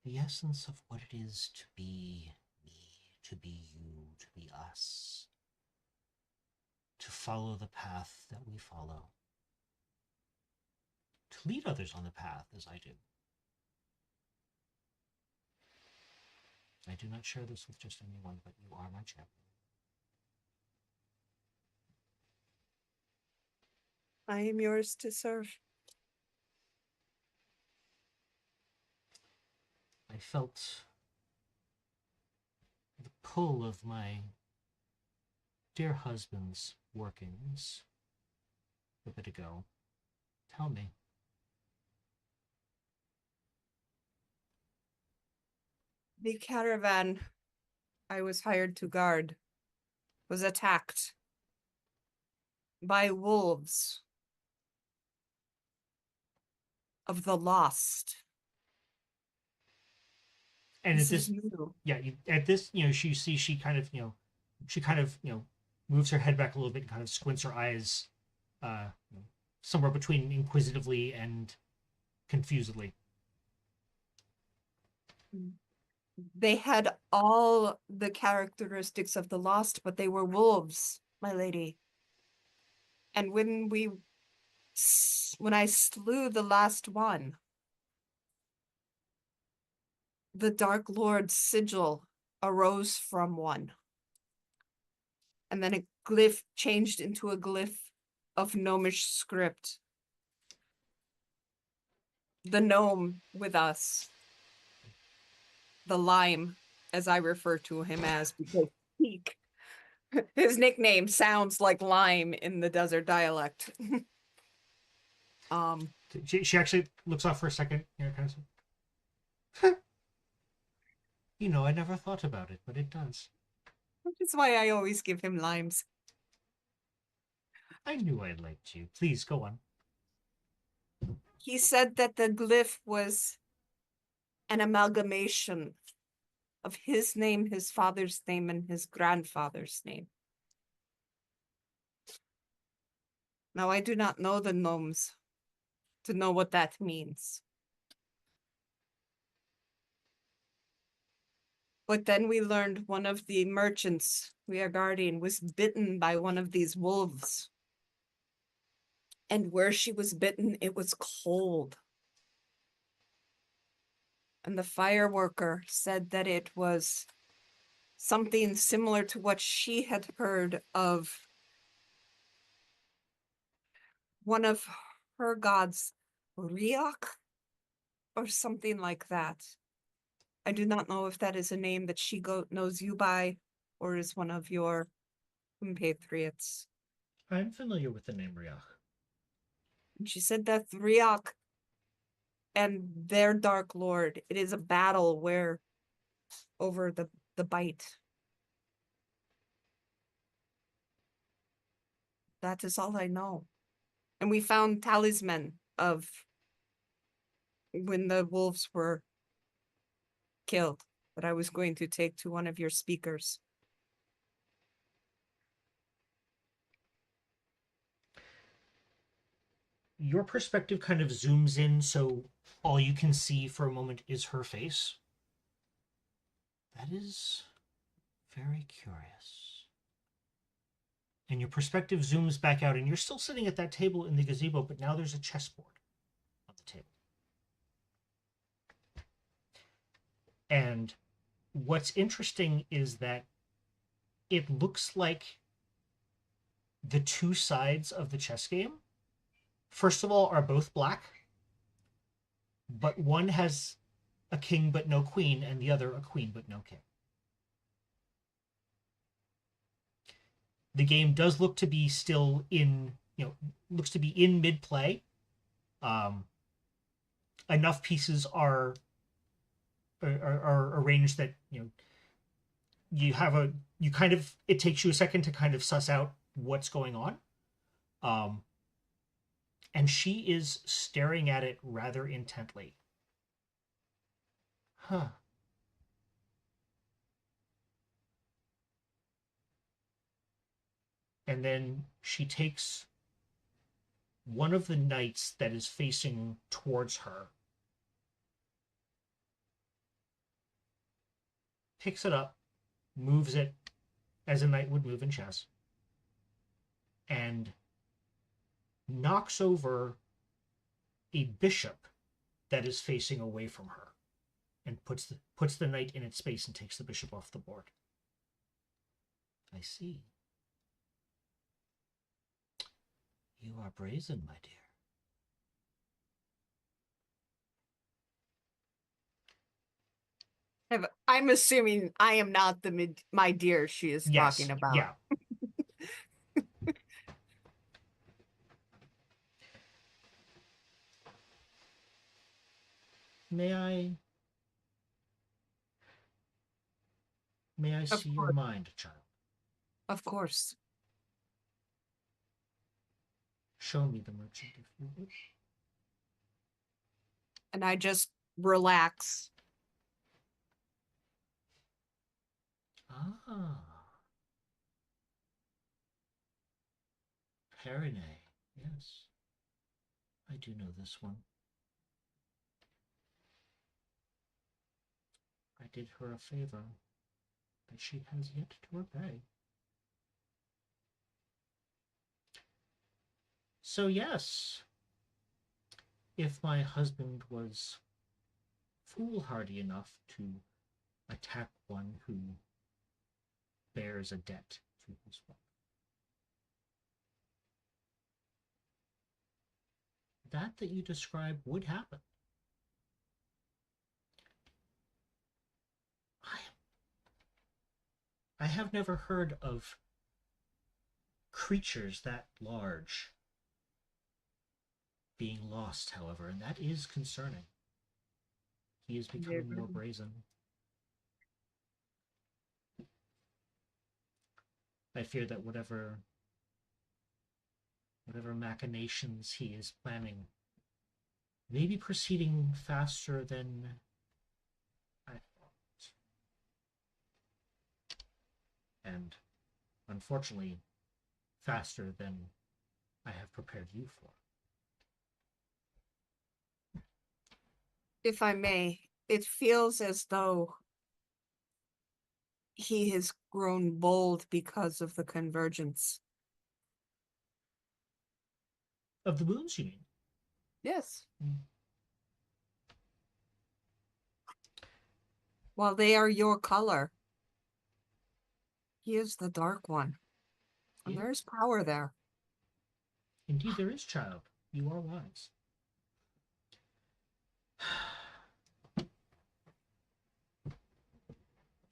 the essence of what it is to be me, to be you, to be us. To follow the path that we follow. To lead others on the path as I do. I do not share this with just anyone, but you are my champion. I am yours to serve. I felt the pull of my dear husband's workings a bit ago. Tell me. The caravan I was hired to guard was attacked by wolves of the lost. And This at is this, new. yeah, at this, she kind of, moves her head back a little bit and kind of squints her eyes, somewhere between inquisitively and confusedly. They had all the characteristics of the lost, but they were wolves, my lady. And when I slew the last one, the Dark Lord's sigil arose from one. And then a glyph changed into a glyph of gnomish script. The gnome with us, the lime, as I refer to him as, because his nickname sounds like lime in the desert dialect. She actually looks off for a second, kind of. I never thought about it, but it does. Which is why I always give him limes. I knew I liked you. Please go on. He said that the glyph was an amalgamation of his name, his father's name, and his grandfather's name. Now, I do not know the gnomes to know what that means. But then we learned one of the merchants we are guarding was bitten by one of these wolves. And where she was bitten, it was cold. And the fire worker said that it was something similar to what she had heard of one of her gods, Riok, or something like that. I do not know if that is a name that she knows you by, or is one of your compatriots. I'm familiar with the name Riach. And she said that Riok and their Dark Lord, it is a battle where over the bite. That is all I know. And we found talisman of when the wolves were killed that I was going to take to one of your speakers. Your perspective kind of zooms in, so all you can see for a moment is her face. That is very curious. And your perspective zooms back out, and you're still sitting at that table in the gazebo, but now there's a chessboard on the table. And what's interesting is that it looks like the two sides of the chess game, first of all, are both black, but one has a king but no queen, and the other a queen but no king. The game does look to be still in, looks to be in mid-play. Enough pieces are arranged that, you have it takes you a second to kind of suss out what's going on. And she is staring at it rather intently. Huh. And then she takes one of the knights that is facing towards her, picks it up, moves it as a knight would move in chess, and knocks over a bishop that is facing away from her, and puts the knight in its space and takes the bishop off the board. I see. You are brazen, my dear. I'm assuming I am not my dear she is talking about. Yeah. May I see your mind, child? Of course. Show me the merchant if you wish. And I just relax. Ah. Perine, yes. I do know this one. I did her a favor that she has yet to repay. So yes, if my husband was foolhardy enough to attack one who bears a debt to his wife, that you describe would happen. I have never heard of creatures that large being lost, however, and that is concerning. He is becoming more brazen. I fear that whatever machinations he is planning may be proceeding faster than I thought. and unfortunately faster than I have prepared you for. If I may, it feels as though he has grown bold because of the convergence. Of the moons, you mean? Yes. Mm. While they are your color, he is the dark one. And Yeah. there's power there. Indeed, there is, child. You are wise.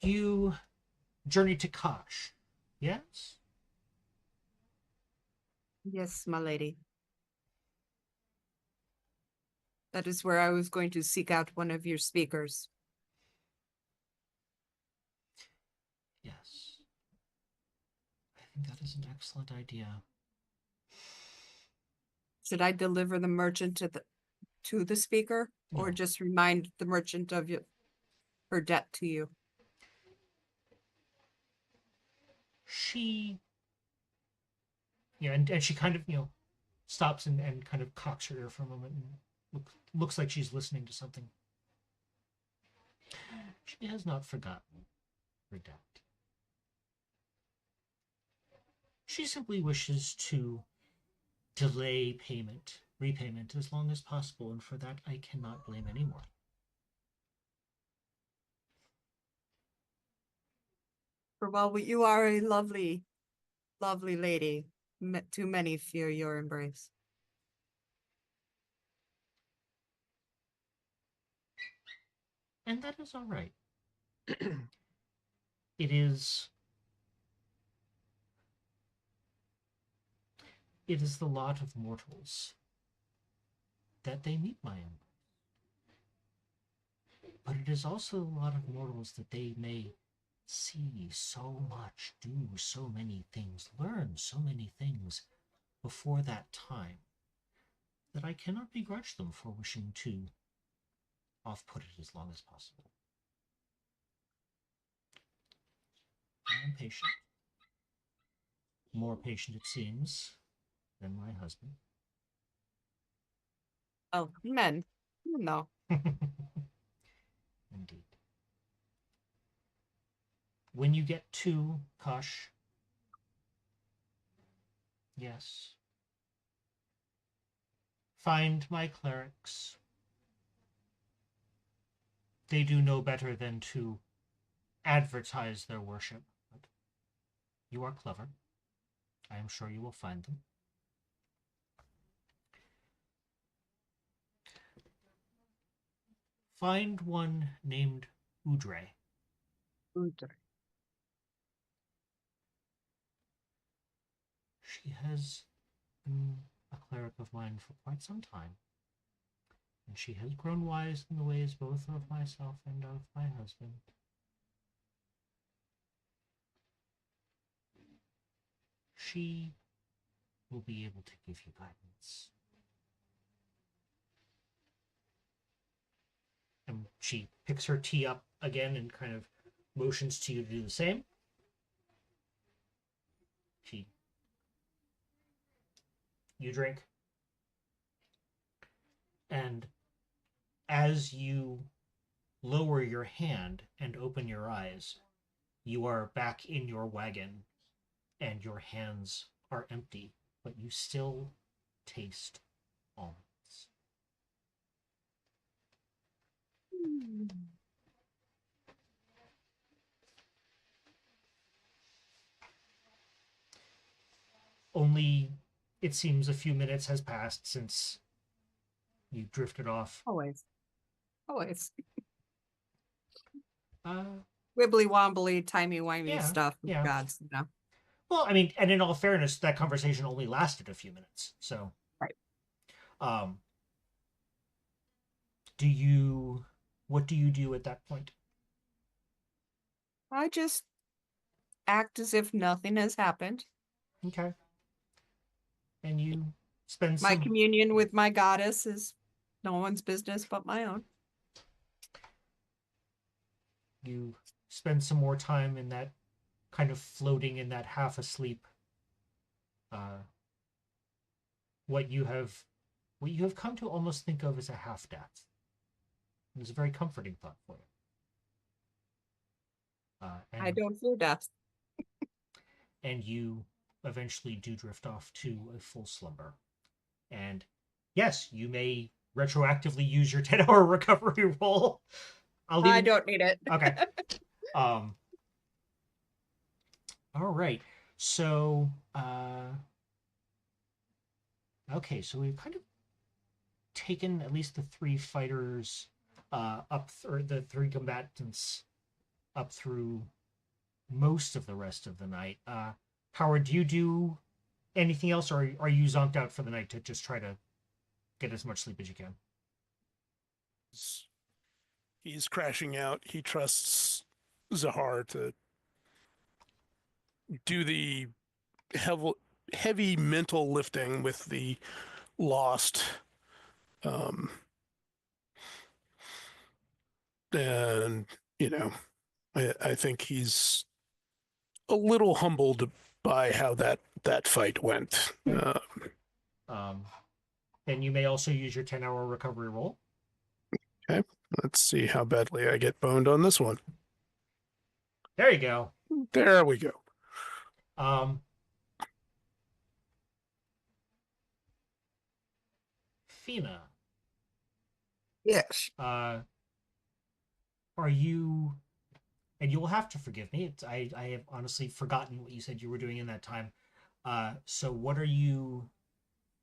You journey to Kash, yes? Yes, my lady. That is where I was going to seek out one of your speakers. Yes. I think that is an excellent idea. Should I deliver the merchant to the speaker, or No. just remind the merchant of her debt to you? She, and she kind of, stops and kind of cocks her ear for a moment and looks like she's listening to something. She has not forgotten her debt. She simply wishes to delay repayment as long as possible, and for that I cannot blame anyone. For while you are a lovely, lovely lady, too many fear your embrace. And that is all right. It is the lot of mortals that they meet my embrace. But it is also a lot of mortals that they may see so much, do so many things, learn so many things before that time, that I cannot begrudge them for wishing to off-put it as long as possible. I am patient. More patient, it seems, than my husband. Oh, men. No. Indeed. When you get to Kash, yes, find my clerics. They do no better than to advertise their worship. But you are clever. I am sure you will find them. Find one named Udre. She has been a cleric of mine for quite some time, and she has grown wise in the ways both of myself and of my husband. She will be able to give you guidance. And she picks her tea up again and kind of motions to you to do the same. You drink. And as you lower your hand and open your eyes, you are back in your wagon and your hands are empty, but you still taste almonds. Only, it seems, a few minutes has passed since you drifted off. Always. Always. Uh, Wibbly wobbly, timey wimey Yeah, stuff. yeah. Gods, well, I mean, and in all fairness, that conversation only lasted a few minutes. So, Right. What do you do at that point? I just act as if nothing has happened. Okay. And you spend My some... communion with my goddess is no one's business but my own. You spend some more time in that kind of floating in that half asleep, what you have come to almost think of as a half death. It's a very comforting thought for you. I don't fear death. And you eventually do drift off to a full slumber. And yes, you may retroactively use your 10-hour recovery roll. I don't need it. Okay. All right. So, okay, so we've kind of taken at least the three fighters or the three combatants up through most of the rest of the night. Howard, do you do anything else, or are you zonked out for the night to just try to get as much sleep as you can? He's crashing out. He trusts Zahar to do the heavy mental lifting with the lost. And, I think he's a little humbled by how that fight went. Then you may also use your 10-hour recovery roll. Okay, let's see how badly I get boned on this one. There you go. There we go. Fina. Yes. Are you, and you will have to forgive me, I have honestly forgotten what you said you were doing in that time. So what are you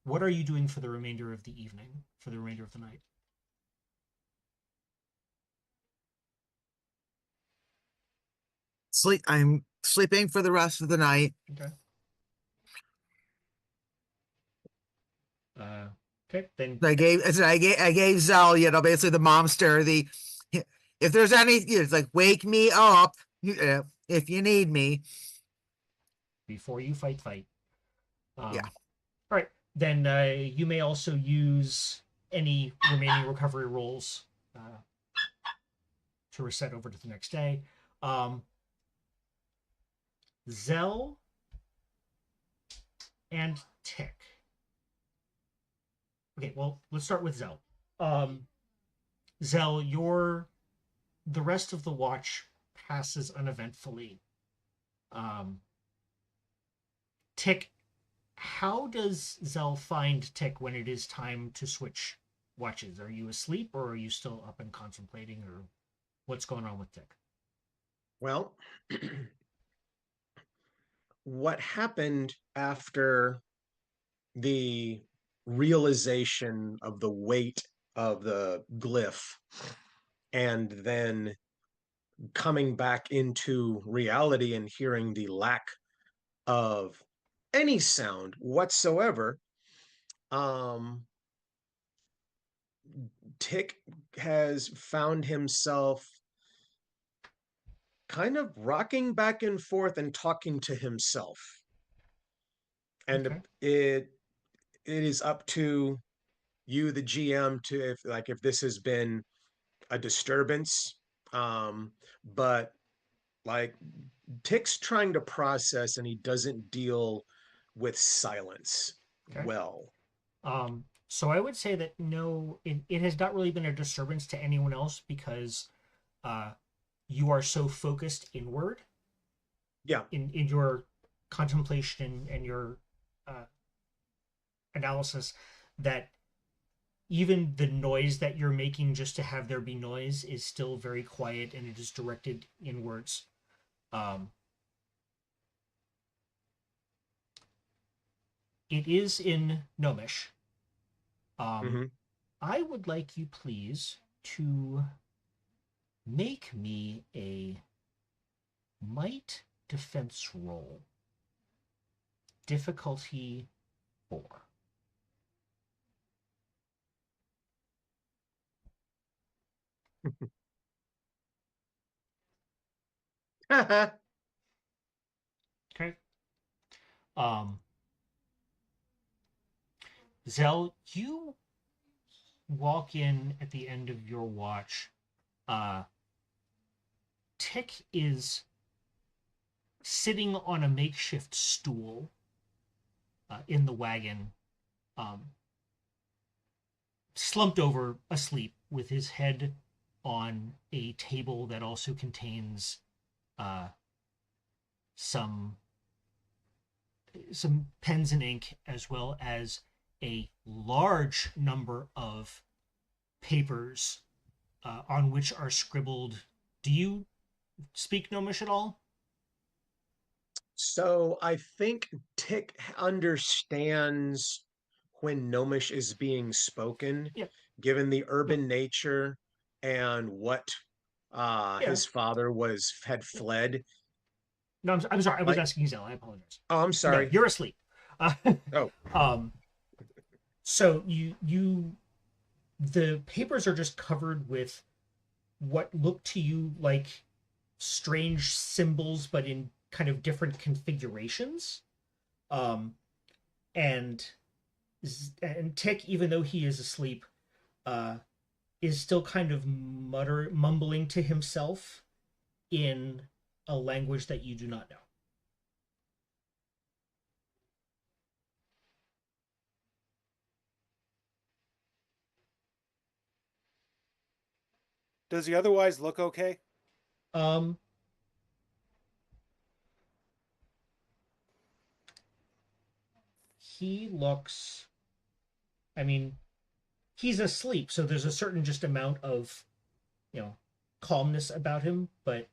doing for the remainder of the evening, for the remainder of the night? I'm sleeping for the rest of the night. Okay. Okay, then I gave Zell, basically the monster, if there's any, it's like, wake me up if you need me. before you fight. Yeah. All right, then you may also use any remaining recovery rolls to reset over to the next day. Zell and Tick. Okay, well, let's start with Zell. Zell, the rest of the watch passes uneventfully. Tick, how does Zell find Tick when it is time to switch watches? Are you asleep, or are you still up and contemplating, or what's going on with Tick? Well, what happened after the realization of the weight of the glyph and then coming back into reality and hearing the lack of any sound whatsoever, Tick has found himself kind of rocking back and forth and talking to himself. And Okay. it is up to you, the GM, to if this has been a disturbance. But like Tick's trying to process, and he doesn't deal with silence well. So I would say that no, it has not really been a disturbance to anyone else because you are so focused inward. Yeah. In your contemplation and your analysis, that even the noise that you're making just to have there be noise is still very quiet, and it is directed inwards. It is in Gnomish. I would like you please to make me a might defense roll. Difficulty 4. Okay. Zell, you walk in at the end of your watch. Tick is sitting on a makeshift stool in the wagon, slumped over asleep with his head on a table that also contains some pens and ink, as well as a large number of papers on which are scribbled. Do you speak Gnomish at all? So I think Tick understands when Gnomish is being spoken, Yeah. given the urban nature and what Yeah. his father had fled. No, I'm sorry. I was Like, asking Zell. I apologize. oh, I'm No, sorry. you're asleep. Oh, So the papers are just covered with what look to you like strange symbols, but in kind of different configurations. And Tick, even though he is asleep, is still kind of mumbling to himself in a language that you do not know. Does he otherwise look okay? Um, he looks, I mean, he's asleep, so there's a certain just amount of, calmness about him, but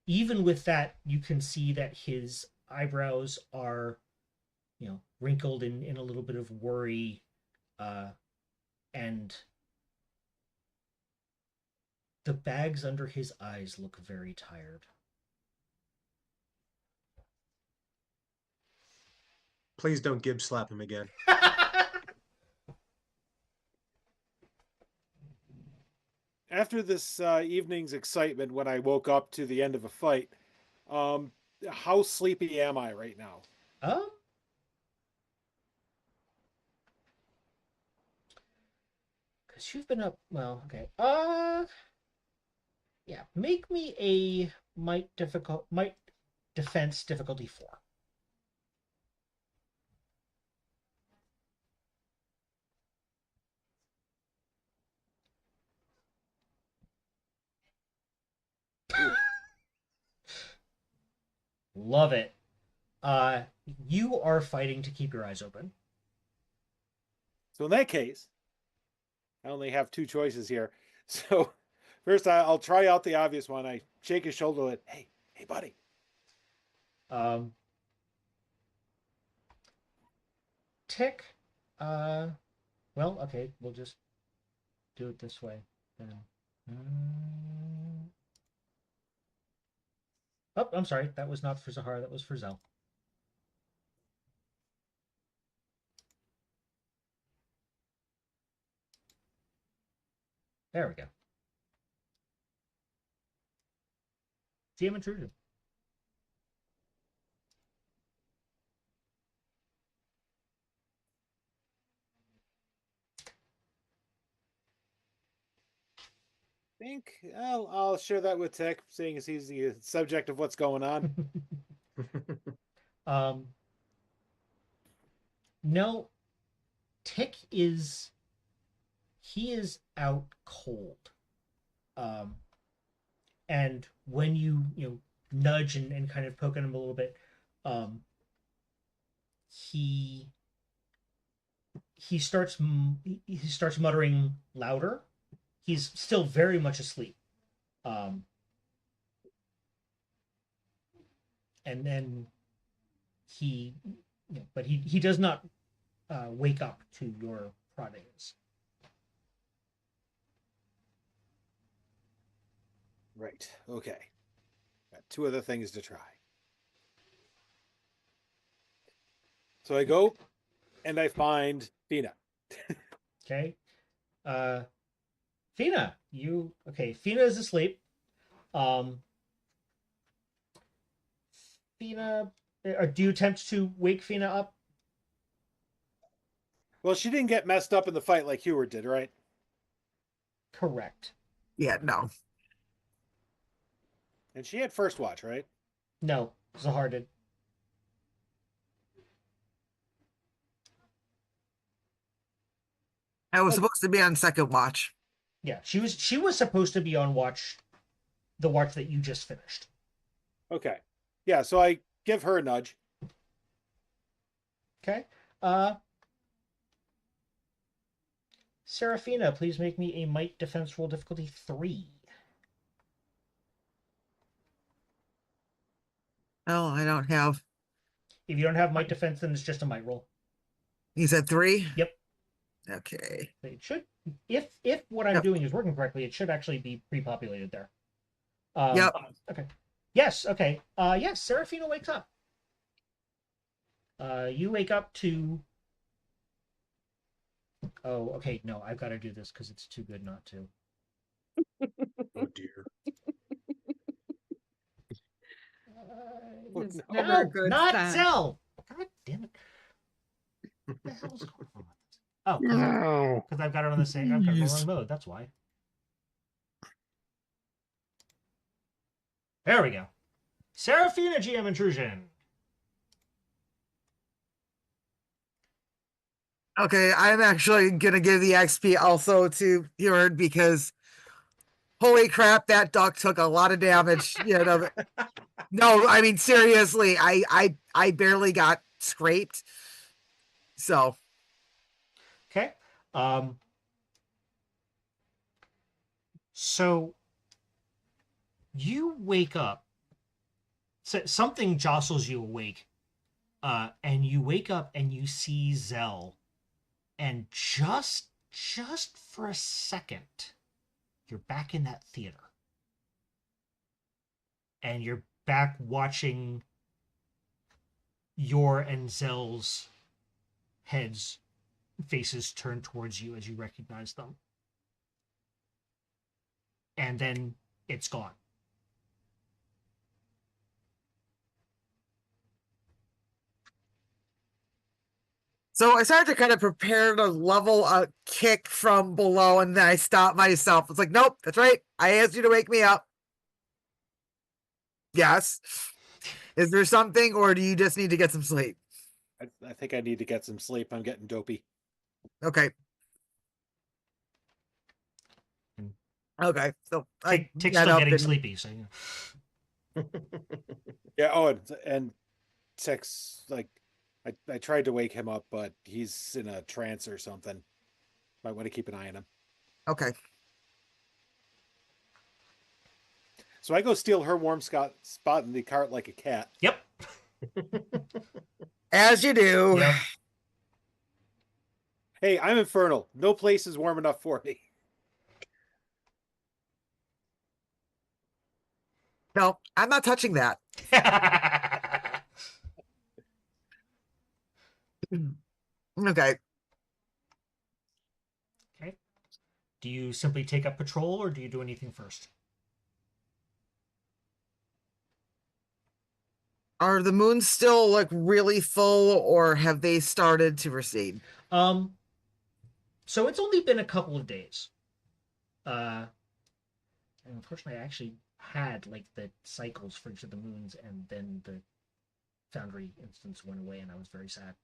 even with that, you can see that his eyebrows are, wrinkled in a little bit of worry, and the bags under his eyes look very tired. please don't Gib slap him again. After this evening's excitement, when I woke up to the end of a fight, how sleepy am I right now? Because you've been up. Well, okay. Yeah. Make me a might defense difficulty 4. Love it. You are fighting to keep your eyes open. So in that case, I only have 2 choices here. So first, I'll try out the obvious one. I shake his shoulder and, hey, buddy. Tick. Well, okay, we'll just do it this way. Oh, I'm sorry. That was not for Zahar. That was for Zell. There we go. DM intrusion. Think I'll share that with Tick, seeing as he's the subject of what's going on. No, Tick is out cold. And when you nudge and kind of poke at him a little bit, he starts muttering louder. He's still very much asleep. And then but he does not wake up to your proddings. Right. Okay. Got 2 other things to try. So I go and I find Fina. Okay. Fina, Fina is asleep. Fina, do you attempt to wake Fina up? Well, she didn't get messed up in the fight like Heward did, right? Correct. Yeah, no. And she had first watch, right? No, Zahar did. I was supposed to be on second watch. Yeah, she was supposed to be on watch, the watch that you just finished. Okay. Yeah, so I give her a nudge. Okay. Seraphina, please make me a might defense roll difficulty 3. Oh, I don't have. If you don't have might defense, then it's just a might roll. You said 3? Yep. Okay. It should, if what I'm Yep. doing is working correctly, it should actually be pre-populated there. Yep. Okay. Yes. Okay. Yes. Seraphina wakes up. You wake up to. Oh, okay. No, I've got to do this because it's too good not to. Oh dear. It's no. never a No, good not sign. Zell. God damn it! What the hell is going on with this? Oh, No. because I've got it on the same. I've got it on the wrong mode. That's why. There we go. Seraphina GM intrusion. Okay, I'm actually gonna give the XP also to Heward because holy crap, that duck took a lot of damage. You know, no, I mean seriously, I barely got scraped. So Okay. So you wake up. So something jostles you awake. And you wake up and you see Zell. And just for a second, you're back in that theater. And you're back watching your and Zell's faces turn towards you as you recognize them. And then it's gone. So I started to kind of prepare to level a kick from below, and then I stopped myself. It's like, nope, that's right. I asked you to wake me up. Yes. Is there something, or do you just need to get some sleep? I think I need to get some sleep. I'm getting dopey. Okay. Okay. So I Tick's got still up getting and- sleepy, so Yeah. Oh, and Six, like, I tried to wake him up, but he's in a trance or something. Might want to keep an eye on him. Okay. So I go steal her warm spot in the cart like a cat. Yep. As you do. Yep. Hey, I'm infernal. No place is warm enough for me. No, I'm not touching that. Okay. Okay. Do you simply take up patrol or do you do anything first? Are the moons still like really full, or have they started to recede? So it's only been a couple of days. And unfortunately I actually had like the cycles for each of the moons, and then the Foundry instance went away and I was very sad.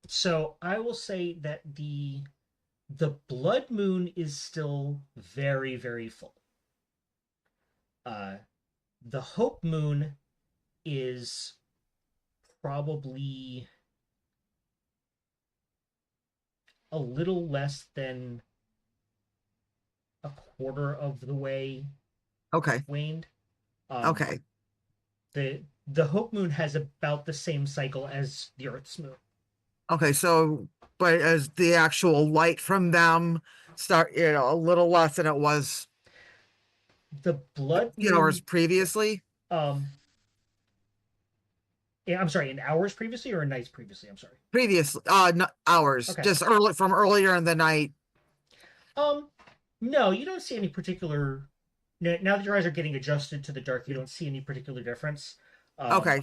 So I will say that the blood moon is still very, very full. The hope moon is probably a little less than a quarter of the way Okay. waned. Okay. The hope moon has about the same cycle as the Earth's moon. Okay. So, but as the actual light from them start, a little less than it was, The blood hours moon, previously. yeah, I'm sorry, in hours previously or in nights previously? I'm sorry. Previously, no, hours, Okay. just from earlier in the night. No, you don't see any particular. Now that your eyes are getting adjusted to the dark, you don't see any particular difference. Okay.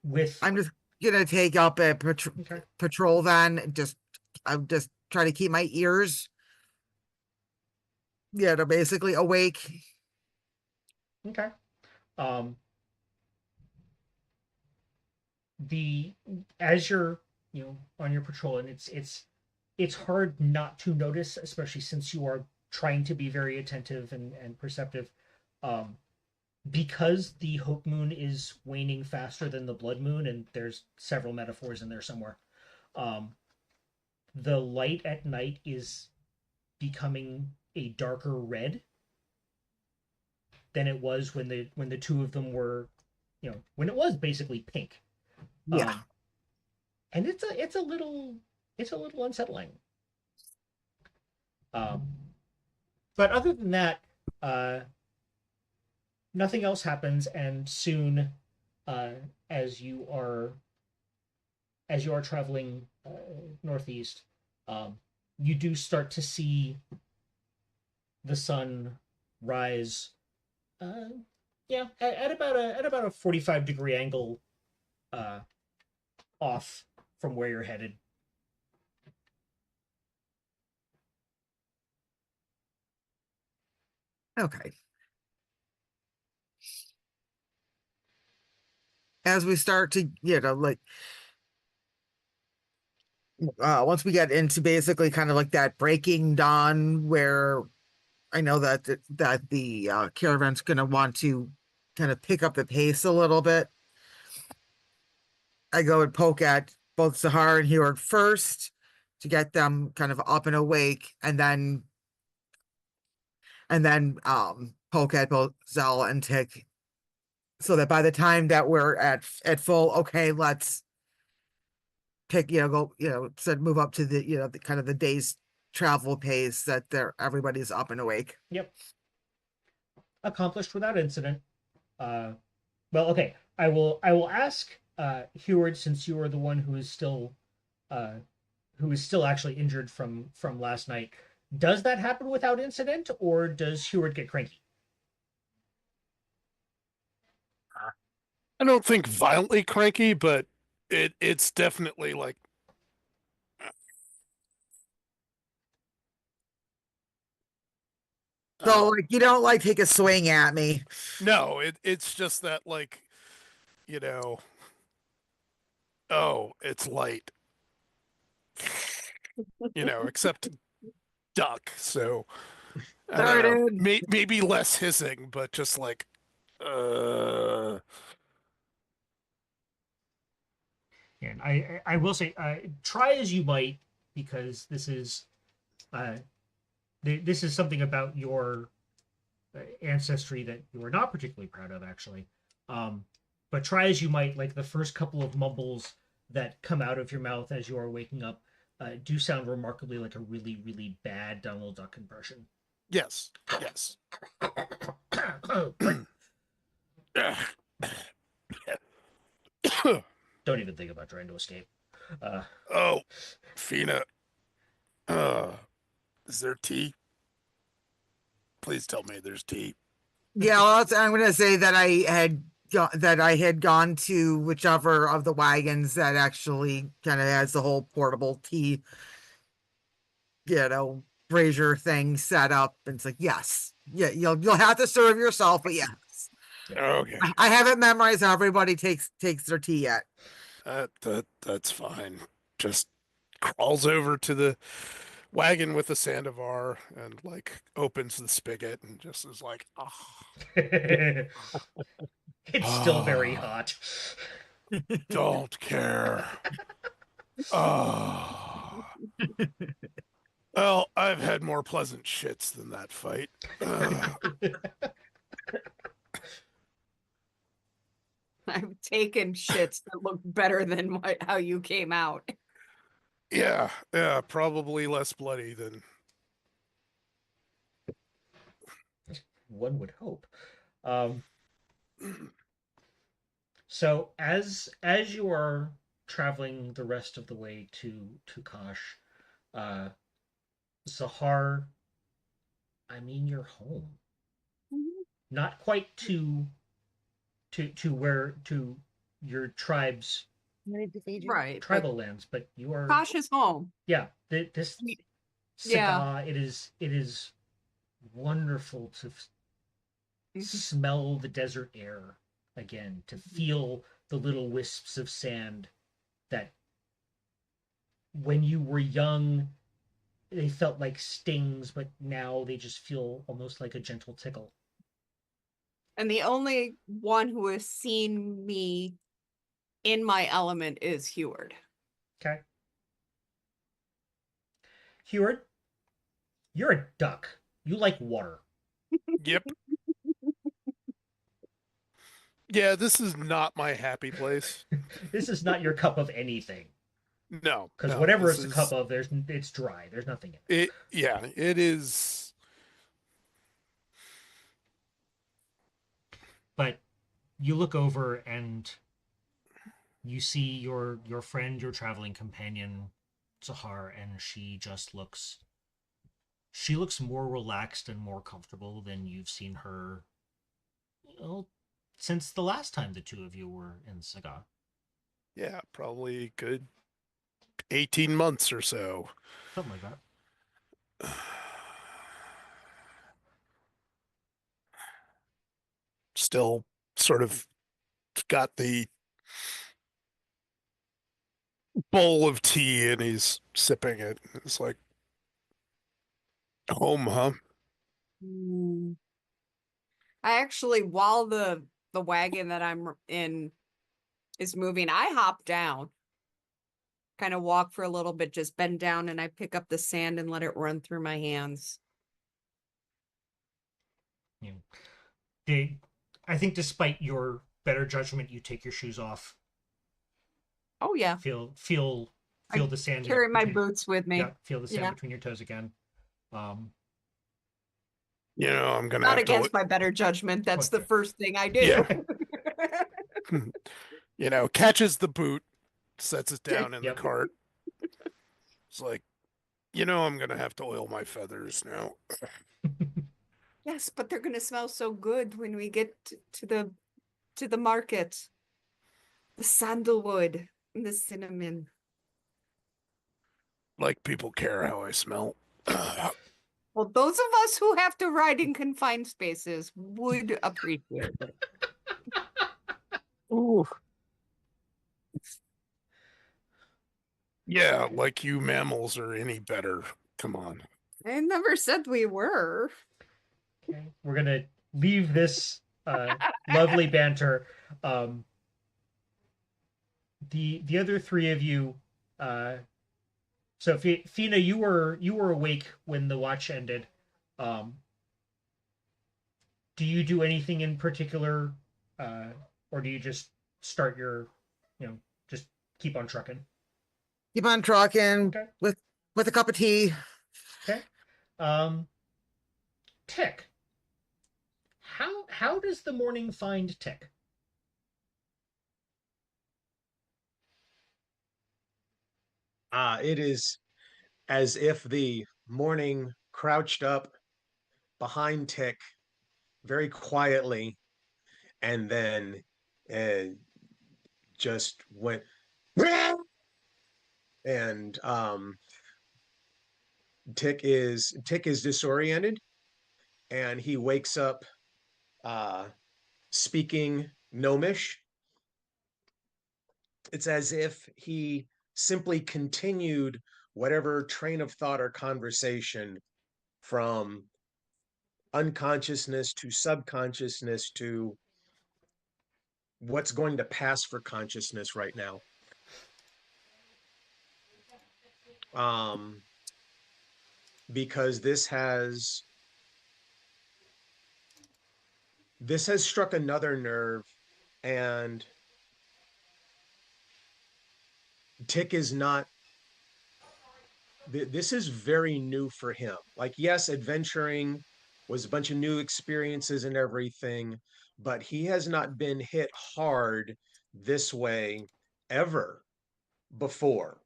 With I'm just gonna take up a okay. patrol then. I'm just trying to keep my ears, to basically awake. Okay. Um, as you're on your patrol, and it's hard not to notice, especially since you are trying to be very attentive and perceptive. Um, because the Hope Moon is waning faster than the Blood Moon, and there's several metaphors in there somewhere. Um, the light at night is becoming a darker red than it was when the two of them were, when it was basically pink. Yeah. And it's a little unsettling. But other than that, nothing else happens, and soon, as you are traveling northeast, you do start to see the sun rise. At about a 45-degree angle, off from where you're headed. Okay. As we start to, once we get into basically kind of like that breaking dawn where I know that the caravan's going to want to kind of pick up the pace a little bit, I go and poke at both Zahar and Heward first to get them kind of up and awake, and then poke at both Zell and Tick, so that by the time that we're at full, okay, let's pick, move up to the kind of the day's travel pace that everybody's up and awake. Yep. Accomplished without incident. Well, okay. I will ask Heward, since you are the one who is still actually injured from last night. Does that happen without incident, or does Heward get cranky? I don't think violently cranky, but it's definitely like. So like you don't like take a swing at me. No, it's just that like, oh, it's light. Except duck, so I don't know. Maybe less hissing, but just like And I will say, try as you might, because this is something about your ancestry that you are not particularly proud of, actually. But try as you might, like the first couple of mumbles that come out of your mouth as you are waking up do sound remarkably like a really, really bad Donald Duck impression. Yes. Don't even think about trying to escape. Oh, Fina. Is there tea? Please tell me there's tea. Yeah, well, I'm going to say that I had gone to whichever of the wagons that actually kind of has the whole portable tea, brazier thing set up, and it's like, yes, yeah, you'll have to serve yourself, but yes. Okay. I haven't memorized how everybody takes their tea yet. That's fine. Just crawls over to the wagon with the Sandovar and like opens the spigot and just is like, It's still very hot. Don't care. Oh. Well, I've had more pleasant shits than that fight. I've taken shits that look better than how you came out. Yeah, probably less bloody than. One would hope. So as you are traveling the rest of the way to Kash, Zahar, I mean, you're home. Mm-hmm. Not quite to your tribe's Right. tribal lands, but you are Kash is home. Yeah, this Yeah. Sagha, it is wonderful smell the desert air again, to feel the little wisps of sand that when you were young they felt like stings, but now they just feel almost like a gentle tickle. And the only one who has seen me in my element is Heward. Okay. Heward, you're a duck. You like water. Yep. Yeah, this is not my happy place. This is not your cup of anything. No, Because no, whatever this it's a is- cup of, it's dry. There's nothing in it. Yeah, it is. But you look over and you see your friend, your traveling companion, Zahar, and she looks more relaxed and more comfortable than you've seen her, well, since the last time the two of you were in Sagha. Yeah, probably a good 18 months or so. Something like that. Still sort of got the bowl of tea and he's sipping it. It's like, home, huh? I actually, while the wagon that I'm in is moving, I hop down, kind of walk for a little bit, just bend down, and I pick up the sand and let it run through my hands. You know, I think despite your better judgment, you take your shoes off. Oh yeah, Feel the sand. carry my between- boots with me. Yeah, feel the sand Yeah. between your toes again. You know, I'm gonna Not have to. against my better judgment. That's the Okay. first thing I do. Yeah. You know, catches the boot, sets it down in Yep. the cart. It's like, you know, I'm gonna have to oil my feathers now. Yes, but they're gonna smell so good when we get to the market. The sandalwood and the cinnamon. Like people care how I smell. Well, those of us who have to ride in confined spaces would appreciate it. Ooh. Yeah, like you mammals are any better. Come on. I never said we were. Okay. We're gonna leave this lovely banter. The other three of you. So Fina, you were awake when the watch ended. Do you do anything in particular, or do you just start your, just keep on trucking? Keep on trucking Okay. with a cup of tea. Okay. Tick. How does the morning find Tick? It is as if the morning crouched up behind Tick very quietly and then just went and Tick is disoriented and he wakes up speaking gnomish. It's as if he simply continued whatever train of thought or conversation from unconsciousness to subconsciousness to what's going to pass for consciousness right now. Because this has struck another nerve, and Tick is not, this is very new for him. Like, yes, adventuring was a bunch of new experiences and everything, but he has not been hit hard this way ever before.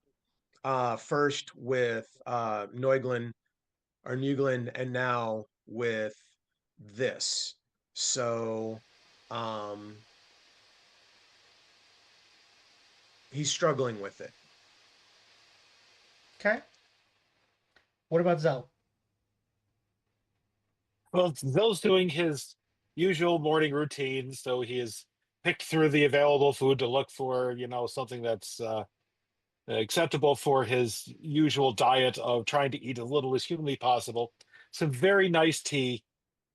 First with Neuglin or Nuglin, and now with this. So he's struggling with it. Okay. What about Zell? Well, Zell's doing his usual morning routine. So he has picked through the available food to look for, something that's acceptable for his usual diet of trying to eat as little as humanly possible. Some very nice tea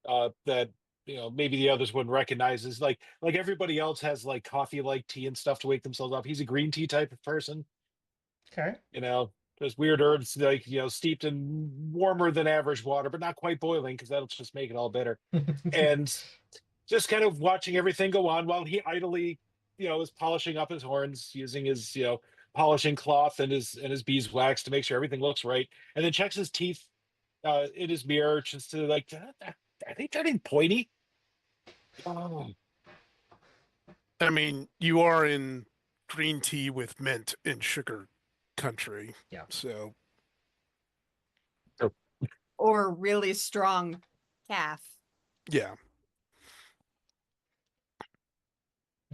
that maybe the others wouldn't recognize. Is like everybody else has like coffee like tea and stuff to wake themselves up. He's a green tea type of person. Okay. There's weird herbs like steeped in warmer than average water, but not quite boiling because that'll just make it all better. And just kind of watching everything go on while he idly, is polishing up his horns using his, polishing cloth and his beeswax to make sure everything looks right, and then checks his teeth in his mirror just to like, are they turning pointy? Oh, I mean, you are in green tea with mint and sugar country. Yeah. So Or really strong calf. yeah.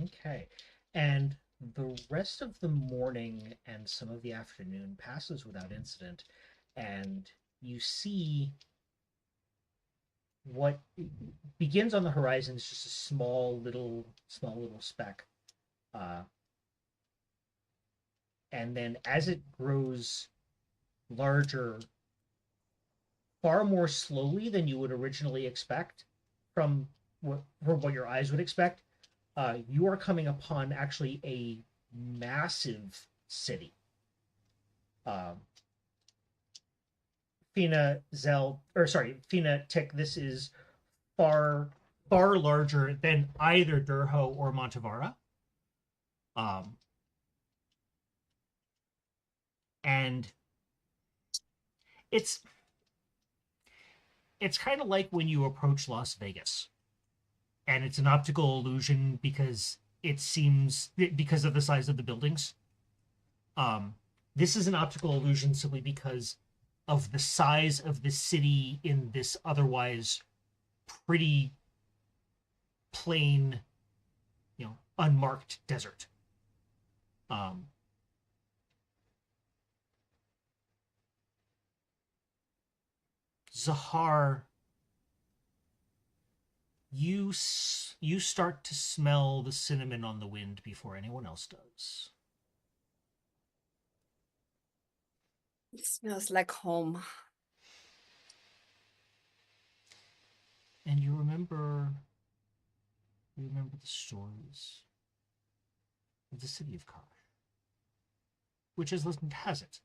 Okay. And the rest of the morning and some of the afternoon passes without incident, and you see what begins on the horizon is just a small little speck. And then as it grows larger, far more slowly than you would originally expect from what your eyes would expect, you are coming upon actually a massive city. Fina, Tick, this is far larger than either Durho or Montevara. And it's kind of like when you approach Las Vegas, and it's an optical illusion because of the size of the buildings. This is an optical illusion simply because of the size of the city in this otherwise pretty plain, unmarked desert. Zahar, you start to smell the cinnamon on the wind before anyone else does. It smells like home. And you remember the stories of the city of Kash, which, as legend has it,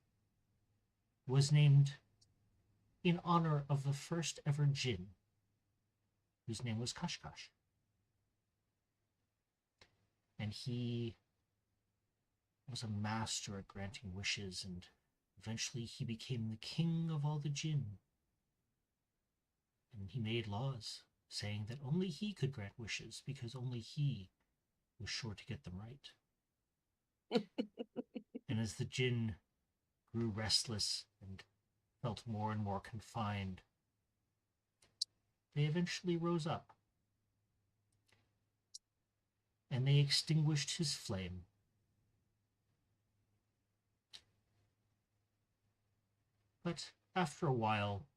was named in honor of the first ever djinn, whose name was Kash. And he was a master at granting wishes, and eventually he became the king of all the jinn. And he made laws saying that only he could grant wishes because only he was sure to get them right. And as the jinn grew restless and felt more and more confined, they eventually rose up. And they extinguished his flame. But after a while,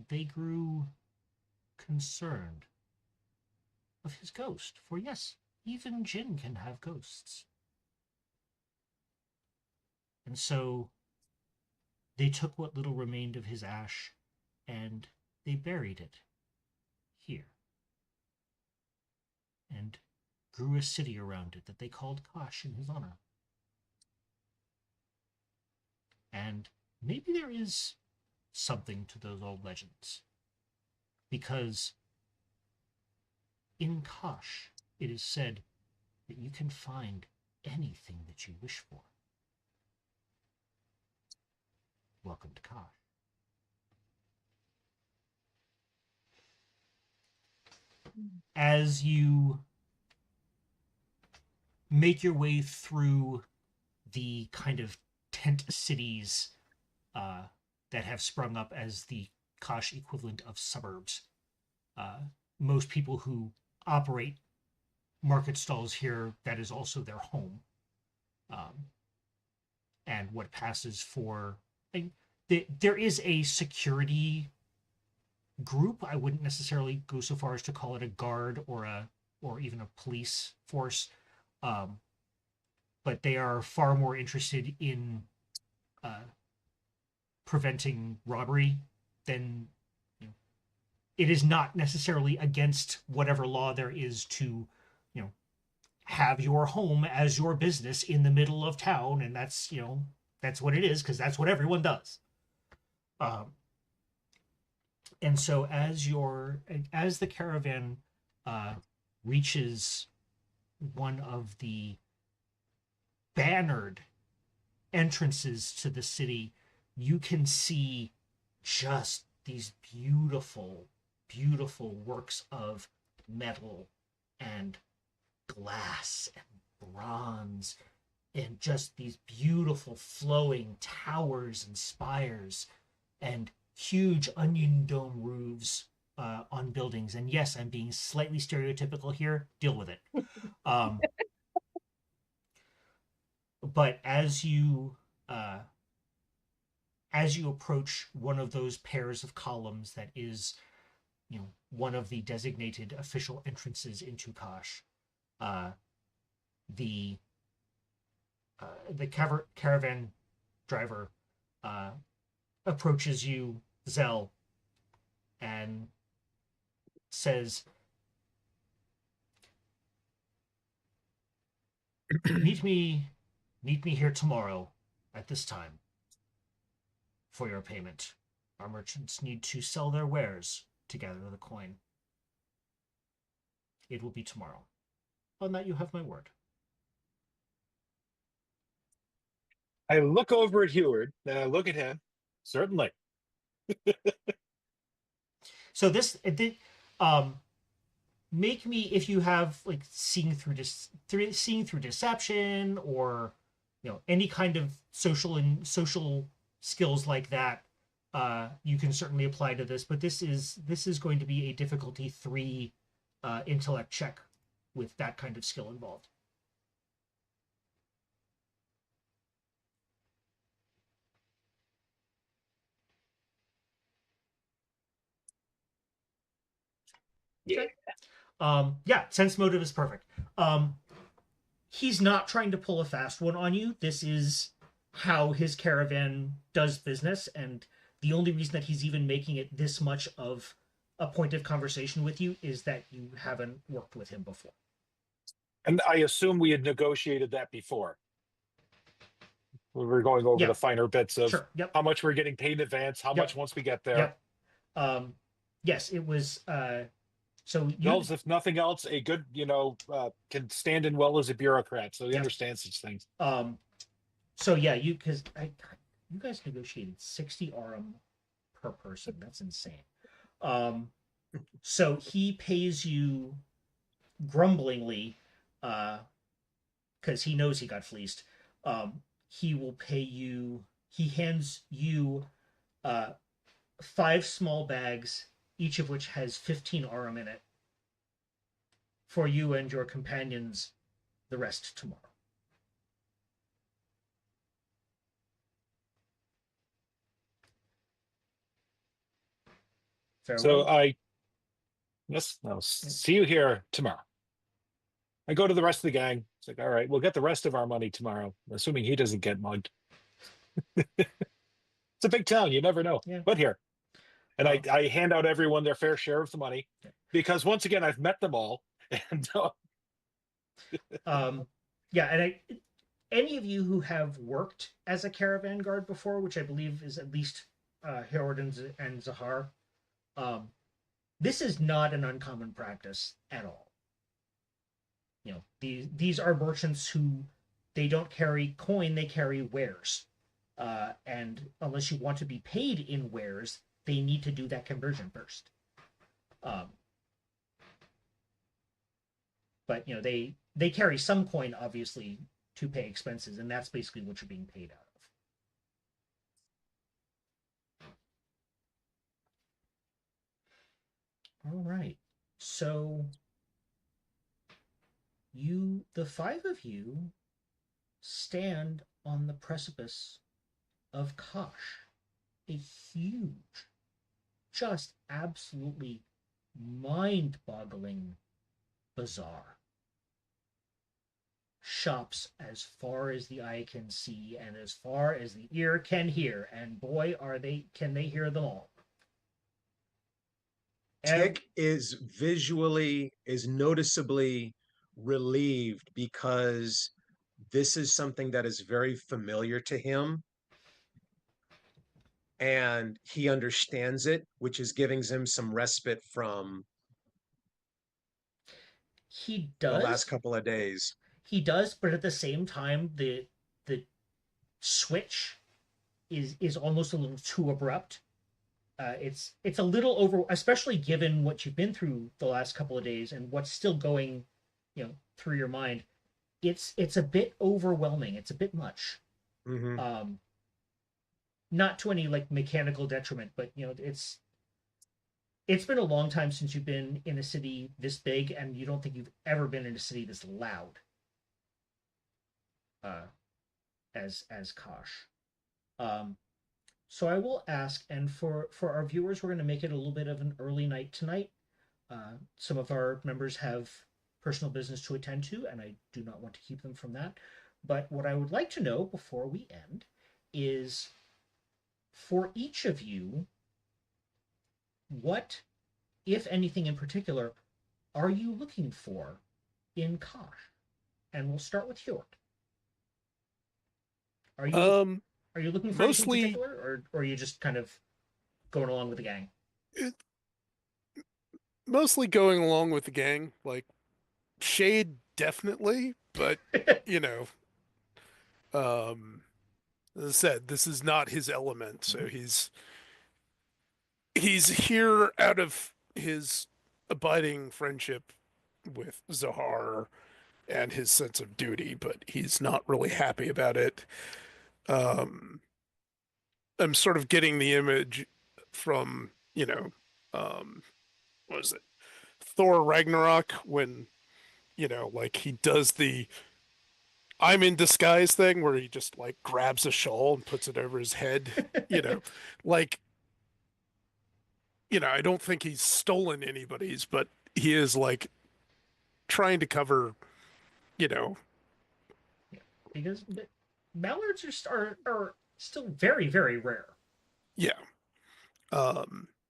they grew concerned of his ghost. For yes, even jinn can have ghosts. And so they took what little remained of his ash and they buried it here. And grew a city around it that they called Kash in his honor. And maybe there is something to those old legends, because in Kash it is said that you can find anything that you wish for. Welcome to Kash. As you make your way through the kind of tent cities that have sprung up as the Kash equivalent of suburbs, most people who operate market stalls here, that is also their home. And what passes for... there is a security group. I wouldn't necessarily go so far as to call it a guard or even a police force. But they are far more interested in preventing robbery than, you know, it is not necessarily against whatever law there is to, you know, have your home as your business in the middle of town, and that's, you know, that's what it is because that's what everyone does. And so as the caravan reaches one of the bannered entrances to the city, you can see just these beautiful, beautiful works of metal and glass and bronze and just these beautiful flowing towers and spires and huge onion dome roofs on buildings. And yes, I'm being slightly stereotypical here. Deal with it. But as you approach one of those pairs of columns that is, you know, one of the designated official entrances into Kash, the caravan driver approaches you, Zell, and says, meet me here tomorrow at this time for your payment. Our merchants need to sell their wares to gather the coin. It will be tomorrow. On that you have my word. I look over at Heward, then I look at him. Certainly. So make me, if you have like seeing through deception or, you know, any kind of social skills like that, you can certainly apply to this. But this is going to be a difficulty 3 intellect check with that kind of skill involved. Yeah. Yeah, sense motive is perfect. He's not trying to pull a fast one on you. This is how his caravan does business, and the only reason that he's even making it this much of a point of conversation with you is that you haven't worked with him before. And I assume we had negotiated that before. We were going over the finer bits of how much we're getting paid in advance, how much once we get there. Yes, it was. So Knows, if nothing else, a good, can stand in well as a bureaucrat, so he understands such things. So yeah, you guys negotiated 60 Arum per person. That's insane. So he pays you grumblingly, because he knows he got fleeced. He will pay you. He hands you 5 small bags, each of which has 15 Arum in it, for you and your companions. The rest tomorrow. Farewell. So I'll see you here tomorrow. I go to the rest of the gang. It's like, all right, we'll get the rest of our money tomorrow, assuming he doesn't get mugged. It's a big town, you never know. Yeah. But here. And I hand out everyone their fair share of the money, because once again, I've met them all. And and any of you who have worked as a caravan guard before, which I believe is at least Harold and Zahar, this is not an uncommon practice at all. You know, these are merchants who, they don't carry coin, they carry wares. And unless you want to be paid in wares, they need to do that conversion first. But, you know, they carry some coin, obviously, to pay expenses, and that's basically what you're being paid out of. All right. So the 5 of you, stand on the precipice of Kash, a huge, just absolutely mind-boggling bazaar. Shops as far as the eye can see and as far as the ear can hear, and boy, can they hear them all. Tick is noticeably relieved because this is something that is very familiar to him, and he understands it, which is giving him some respite from He the does. last couple of days. He does, but at the same time, the switch is almost a little too abrupt. It's a little over, especially given what you've been through the last couple of days and what's still going, through your mind. It's a bit overwhelming. It's a bit much. Mm-hmm. Not to any like mechanical detriment, but it's been a long time since you've been in a city this big, and you don't think you've ever been in a city this loud. As Kash. So I will ask, and for our viewers, we're going to make it a little bit of an early night tonight. Some of our members have personal business to attend to, and I do not want to keep them from that. But what I would like to know before we end is, for each of you, what, if anything in particular, are you looking for in Kash? And we'll start with Hjort. Are you looking for anything mostly particular, or are you just kind of going along with the gang? Mostly going along with the gang. Like Shade, definitely, but as I said, this is not his element, so he's here out of his abiding friendship with Zahar and his sense of duty, but he's not really happy about it. I'm sort of getting the image from, what is it? Thor Ragnarok, when, like he does the I'm in disguise thing where he just like grabs a shawl and puts it over his head, like, I don't think he's stolen anybody's, but he is like trying to cover, Because mallards are still very, very rare. yeah.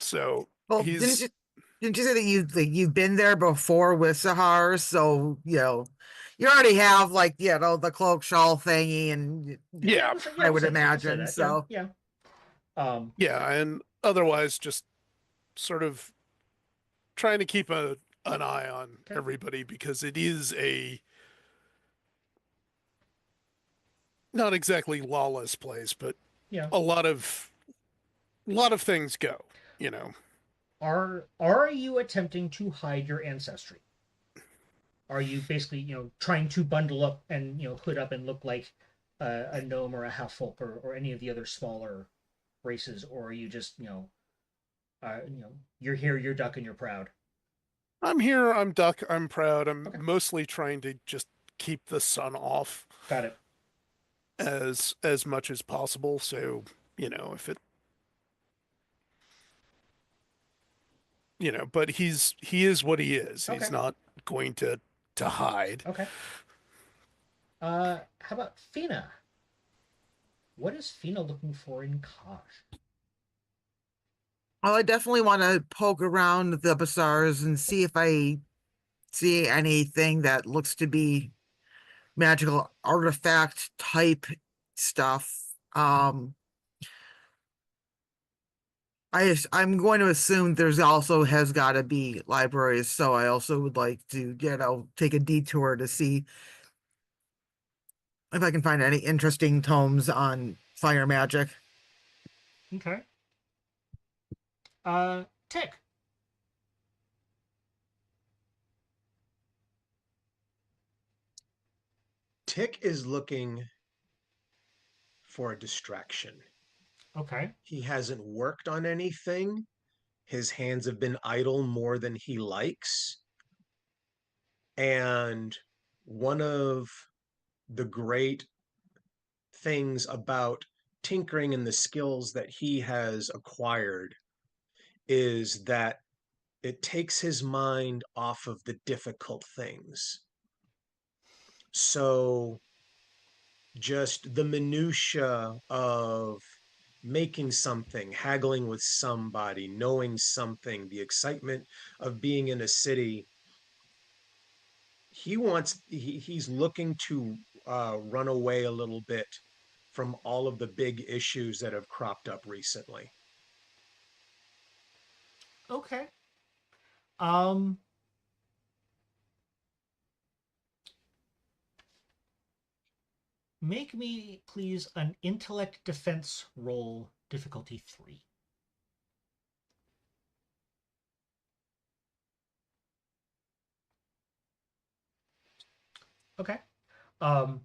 So Well, he's didn't you say that you've been there before with Zahar? So you already have like the cloak shawl thingy, and yeah, I would imagine so. Yeah. Yeah, and otherwise just sort of trying to keep an eye on everybody, because it is a not exactly lawless place, but yeah, a lot of things go, Are you attempting to hide your ancestry? Are you basically trying to bundle up and hood up and look like a gnome or a half folk or any of the other smaller races, or are you just you're here, you're duck, and you're proud? I'm here, I'm duck, I'm proud. I'm Okay. mostly trying to just keep the sun off Got it. as much as possible. So, if it but he is what he is. Okay. He's not going to hide. Okay. How about Fina? What is Fina looking for in Kash? Well, I definitely want to poke around the bazaars and see if I see anything that looks to be magical artifact type stuff. I'm going to assume there's also has got to be libraries, so I also would like to take a detour to see if I can find any interesting tomes on fire magic. Okay. Tick. Tick is looking for a distraction. Okay. He hasn't worked on anything. His hands have been idle more than he likes. And one of the great things about tinkering and the skills that he has acquired is that it takes his mind off of the difficult things. So just the minutia of making something, haggling with somebody, knowing something, the excitement of being in a city. He's looking to run away a little bit from all of the big issues that have cropped up recently. Okay. Um, make me please an intellect defense roll, difficulty 3. Okay. Um,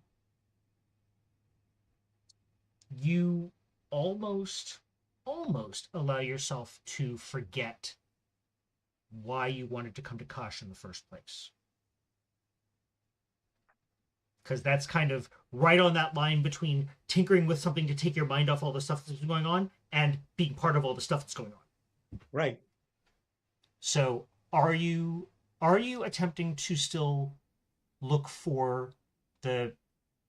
you almost allow yourself to forget why you wanted to come to Kash in the first place. Because that's kind of right on that line between tinkering with something to take your mind off all the stuff that's going on and being part of all the stuff that's going on. Right. So are you attempting to still look for the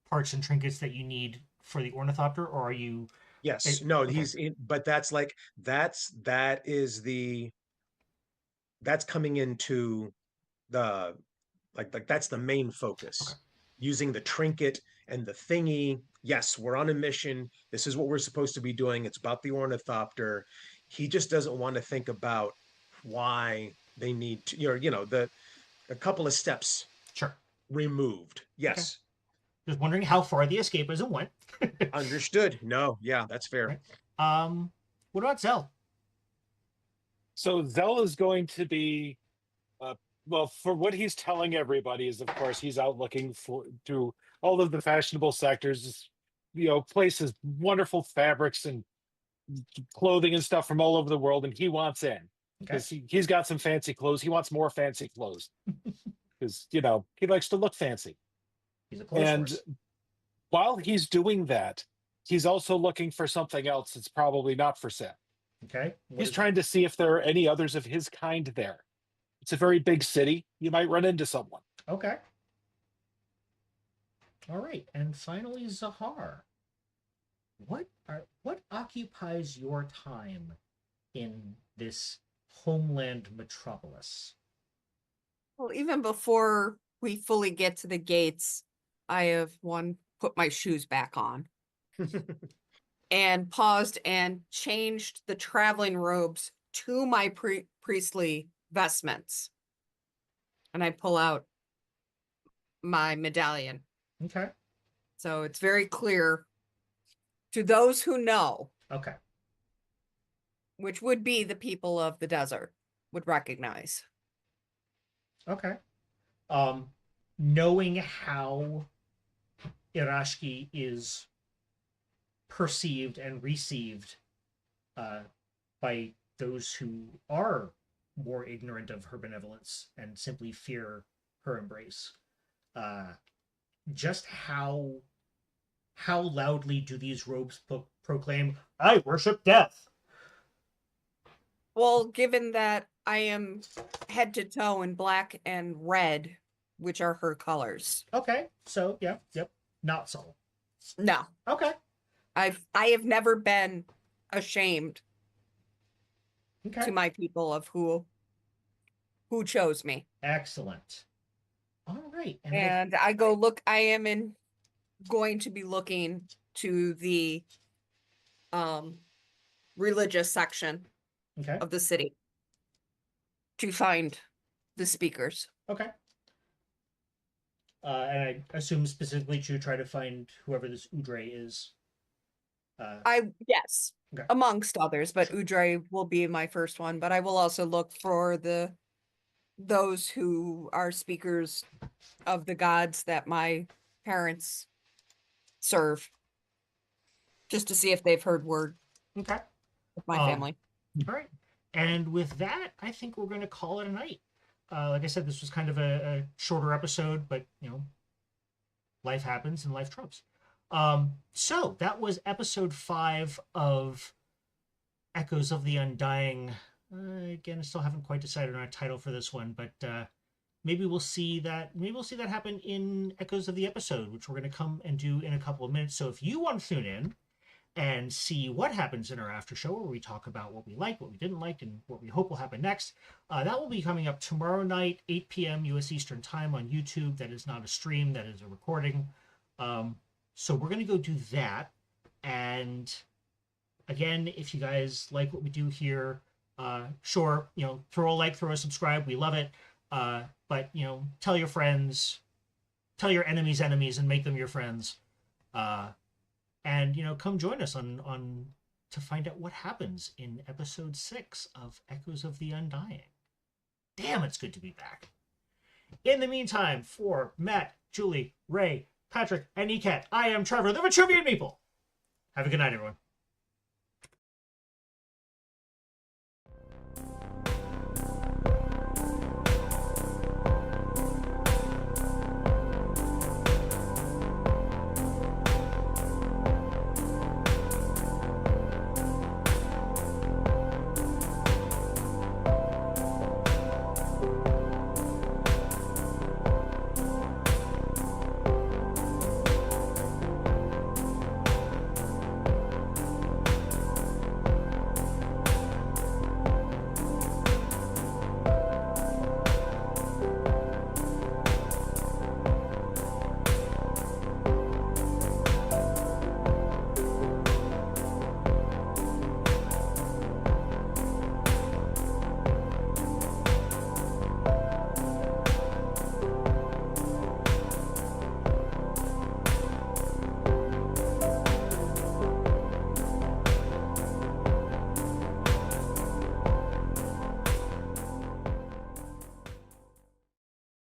parts and trinkets that you need for the ornithopter, or are you? Yes. No, Okay. he's in, but that's coming into the like that's the main focus. Okay. Using the trinket and the thingy. Yes, we're on a mission. This is what we're supposed to be doing. It's about the ornithopter. He just doesn't want to think about why they need to, a couple of steps Sure. removed. Yes. Okay. Just wondering how far the escapism went. Understood. No, yeah, that's fair. Right. What about Zell? So Zell is going to be, well, for what he's telling everybody is, of course, he's out looking through all of the fashionable sectors, places, wonderful fabrics and clothing and stuff from all over the world, and he wants in because he's got some fancy clothes. He wants more fancy clothes because he likes to look fancy. He's a clothes and horse. While he's doing that, he's also looking for something else that's probably not for sale. Okay. He's trying to see if there are any others of his kind there. It's a very big city. You might run into someone. Okay. All right. And finally, Zahar. What occupies your time in this homeland metropolis? Well, even before we fully get to the gates, I have put my shoes back on and paused and changed the traveling robes to my priestly vestments. And I pull out my medallion. Okay. So it's very clear to those who know. Okay. Which would be the people of the desert would recognize. Okay. Knowing how Irashki is perceived and received by those who are more ignorant of her benevolence and simply fear her embrace, just how loudly do these robes proclaim, "I worship death"? Well, given that I am head to toe in black and red, which are her colors. Okay, so yep, not subtle. No. Okay. I have never been ashamed to my people of who chose me. Excellent. All right. And I am going to be looking to the religious section of the city to find the speakers. Okay. And I assume specifically to try to find whoever this Udre is. Yes, amongst others, but Udre will be my first one. But I will also look for those who are speakers of the gods that my parents serve, just to see if they've heard word. Okay. Of my family. All right. And with that, I think we're going to call it a night. Like I said, this was kind of a shorter episode, but life happens and life trumps. So that was episode 5 of Echoes of the Undying, Again, I still haven't quite decided on a title for this one, but maybe we'll see that. Maybe we'll see that happen in Echoes of the Episode, which we're going to come and do in a couple of minutes. So if you want to tune in and see what happens in our after show, where we talk about what we liked, what we didn't like, and what we hope will happen next, that will be coming up tomorrow night, 8 p.m. U.S. Eastern Time on YouTube. That is not a stream; that is a recording. So we're going to go do that. And again, if you guys like what we do here, sure, throw a like, throw a subscribe. We love it. But tell your friends, tell your enemies' enemies, and make them your friends. And come join us on to find out what happens in episode 6 of Echoes of the Undying. Damn, it's good to be back. In the meantime, for Matt, Julie, Ray, Patrick, and Ekat, I am Trevor, the Vitruvian Meeple. Have a good night, everyone.